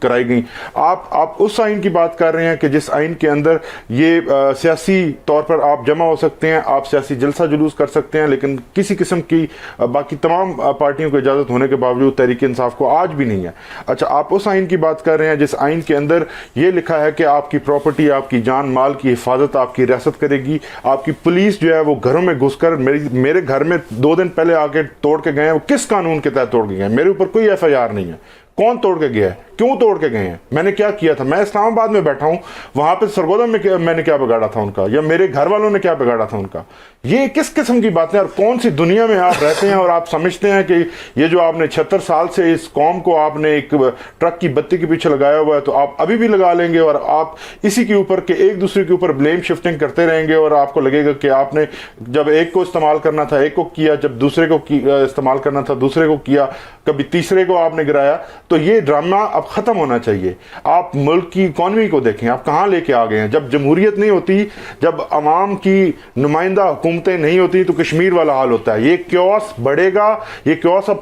कराई गई। आप उस आइन की बात कर रहे हैं कि जिस आइन के अंदर ये सियासी तौर पर आप जमा हो सकते हैं, आप सियासी जलसा जुलूस कर सकते हैं, लेकिन किसी किस्म की बाकी तमाम पार्टियों को इजाज़त होने के बावजूद तहरीक इंसाफ को आज भी नहीं है। अच्छा, आप उस आइन की बात कर रहे हैं जिस आइन के अंदर ये लिखा है कि आपकी प्रॉपर्टी, आपकी जान माल की हिफाजत आपकी रियासत करेगी। आपकी पुलिस जो है वो घरों में घुसकर मेरे घर में 2 दिन पहले आके तोड़ के गए हैं। वो किस कानून के तहत तोड़ के गए हैं? मेरे ऊपर कोई FIR नहीं है। कौन तोड़ के गया है? क्यों तोड़ के गए हैं? मैंने क्या किया था? मैं इस्लामाबाद में बैठा हूं, वहां पे सरगोदा में मैंने क्या बिगाड़ा था उनका, या मेरे घर वालों ने क्या बिगाड़ा था उनका? ये किस किस्म की बातें और कौन सी दुनिया में आप रहते हैं और आप समझते हैं कि ये जो आपने 76 साल से इस कौम को आपने एक ट्रक की बत्ती के पीछे लगाया हुआ है, तो आप अभी भी लगा लेंगे और आप इसी के ऊपर के एक दूसरे के ऊपर ब्लेम शिफ्टिंग करते रहेंगे और आपको लगेगा कि आपने जब एक को इस्तेमाल करना था एक को किया, जब दूसरे को इस्तेमाल करना था दूसरे को किया, कभी तीसरे को आपने गिराया। तो ये ड्रामा अब खत्म होना चाहिए। आप मुल्क की इकॉनमी को देखें, आप कहाँ लेके आ गए हैं। जब जमहूरियत नहीं होती, जब अवाम की नुमाइंदा हुकूमतें नहीं होती, तो कश्मीर वाला हाल होता है। ये क्योस बढ़ेगा, ये क्योस अब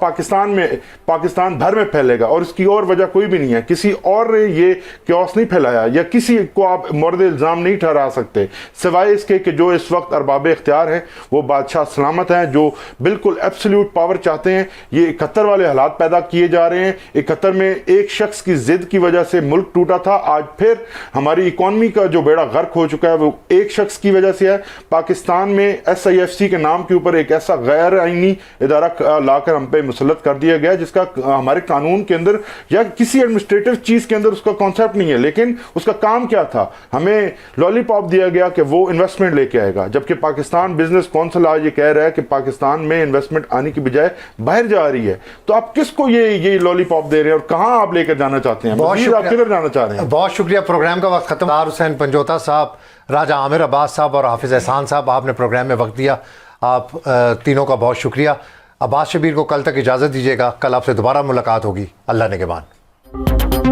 पाकिस्तान भर में फैलेगा और इसकी और वजह कोई भी नहीं है। किसी और ने ये क्योस नहीं फैलाया या किसी को आप मोर्द इल्ज़ाम नहीं ठहरा सकते, सिवाय इसके कि जो इस वक्त अरबाब इख्तियार हैं वो बादशाह सलामत हैं, जो बिल्कुल एब्सोल्यूट पावर चाहते हैं। ये 71 वाले हालात पैदा किए जा रहे हैं। 71 में एक शख्स की जिद की वजह से मुल्क टूटा था। आज फिर हमारी इकॉनमी का जो बेड़ा गर्क हो चुका है वो एक शख्स की वजह से है। पाकिस्तान में SIFC के नाम के ऊपर एक ऐसा गैर आईनी इदारा लाकर हम पे मुसल्लत कर दिया गया जिसका हमारे कानून के अंदर या किसी एडमिनिस्ट्रेटिव चीज के अंदर उसका कॉन्सेप्ट नहीं है। लेकिन उसका काम क्या था? हमें लॉलीपॉप दिया गया कि वो इन्वेस्टमेंट लेके आएगा, जबकि पाकिस्तान बिजनेस काउंसिल आज ये कह रहा है कि पाकिस्तान में इन्वेस्टमेंट आने की बजाय बाहर जा रही है। तो आप किसको ये लॉलीपॉप दे रहे हैं और कहां आप लेकर जाना चाहते हैं? आप किधर जाना चाह रहे हैं? बहुत शुक्रिया। प्रोग्राम का वक्त खत्म। तार हुसैन पंजोता साहब, राजा आमिर अब्बास साहब और हाफिज एहसान साहब, आपने प्रोग्राम में वक्त दिया। आप तीनों का बहुत शुक्रिया। अब्बास शबीर को कल तक इजाज़त दीजिएगा। कल आपसे दोबारा मुलाकात होगी। अल्लाह निगहबान।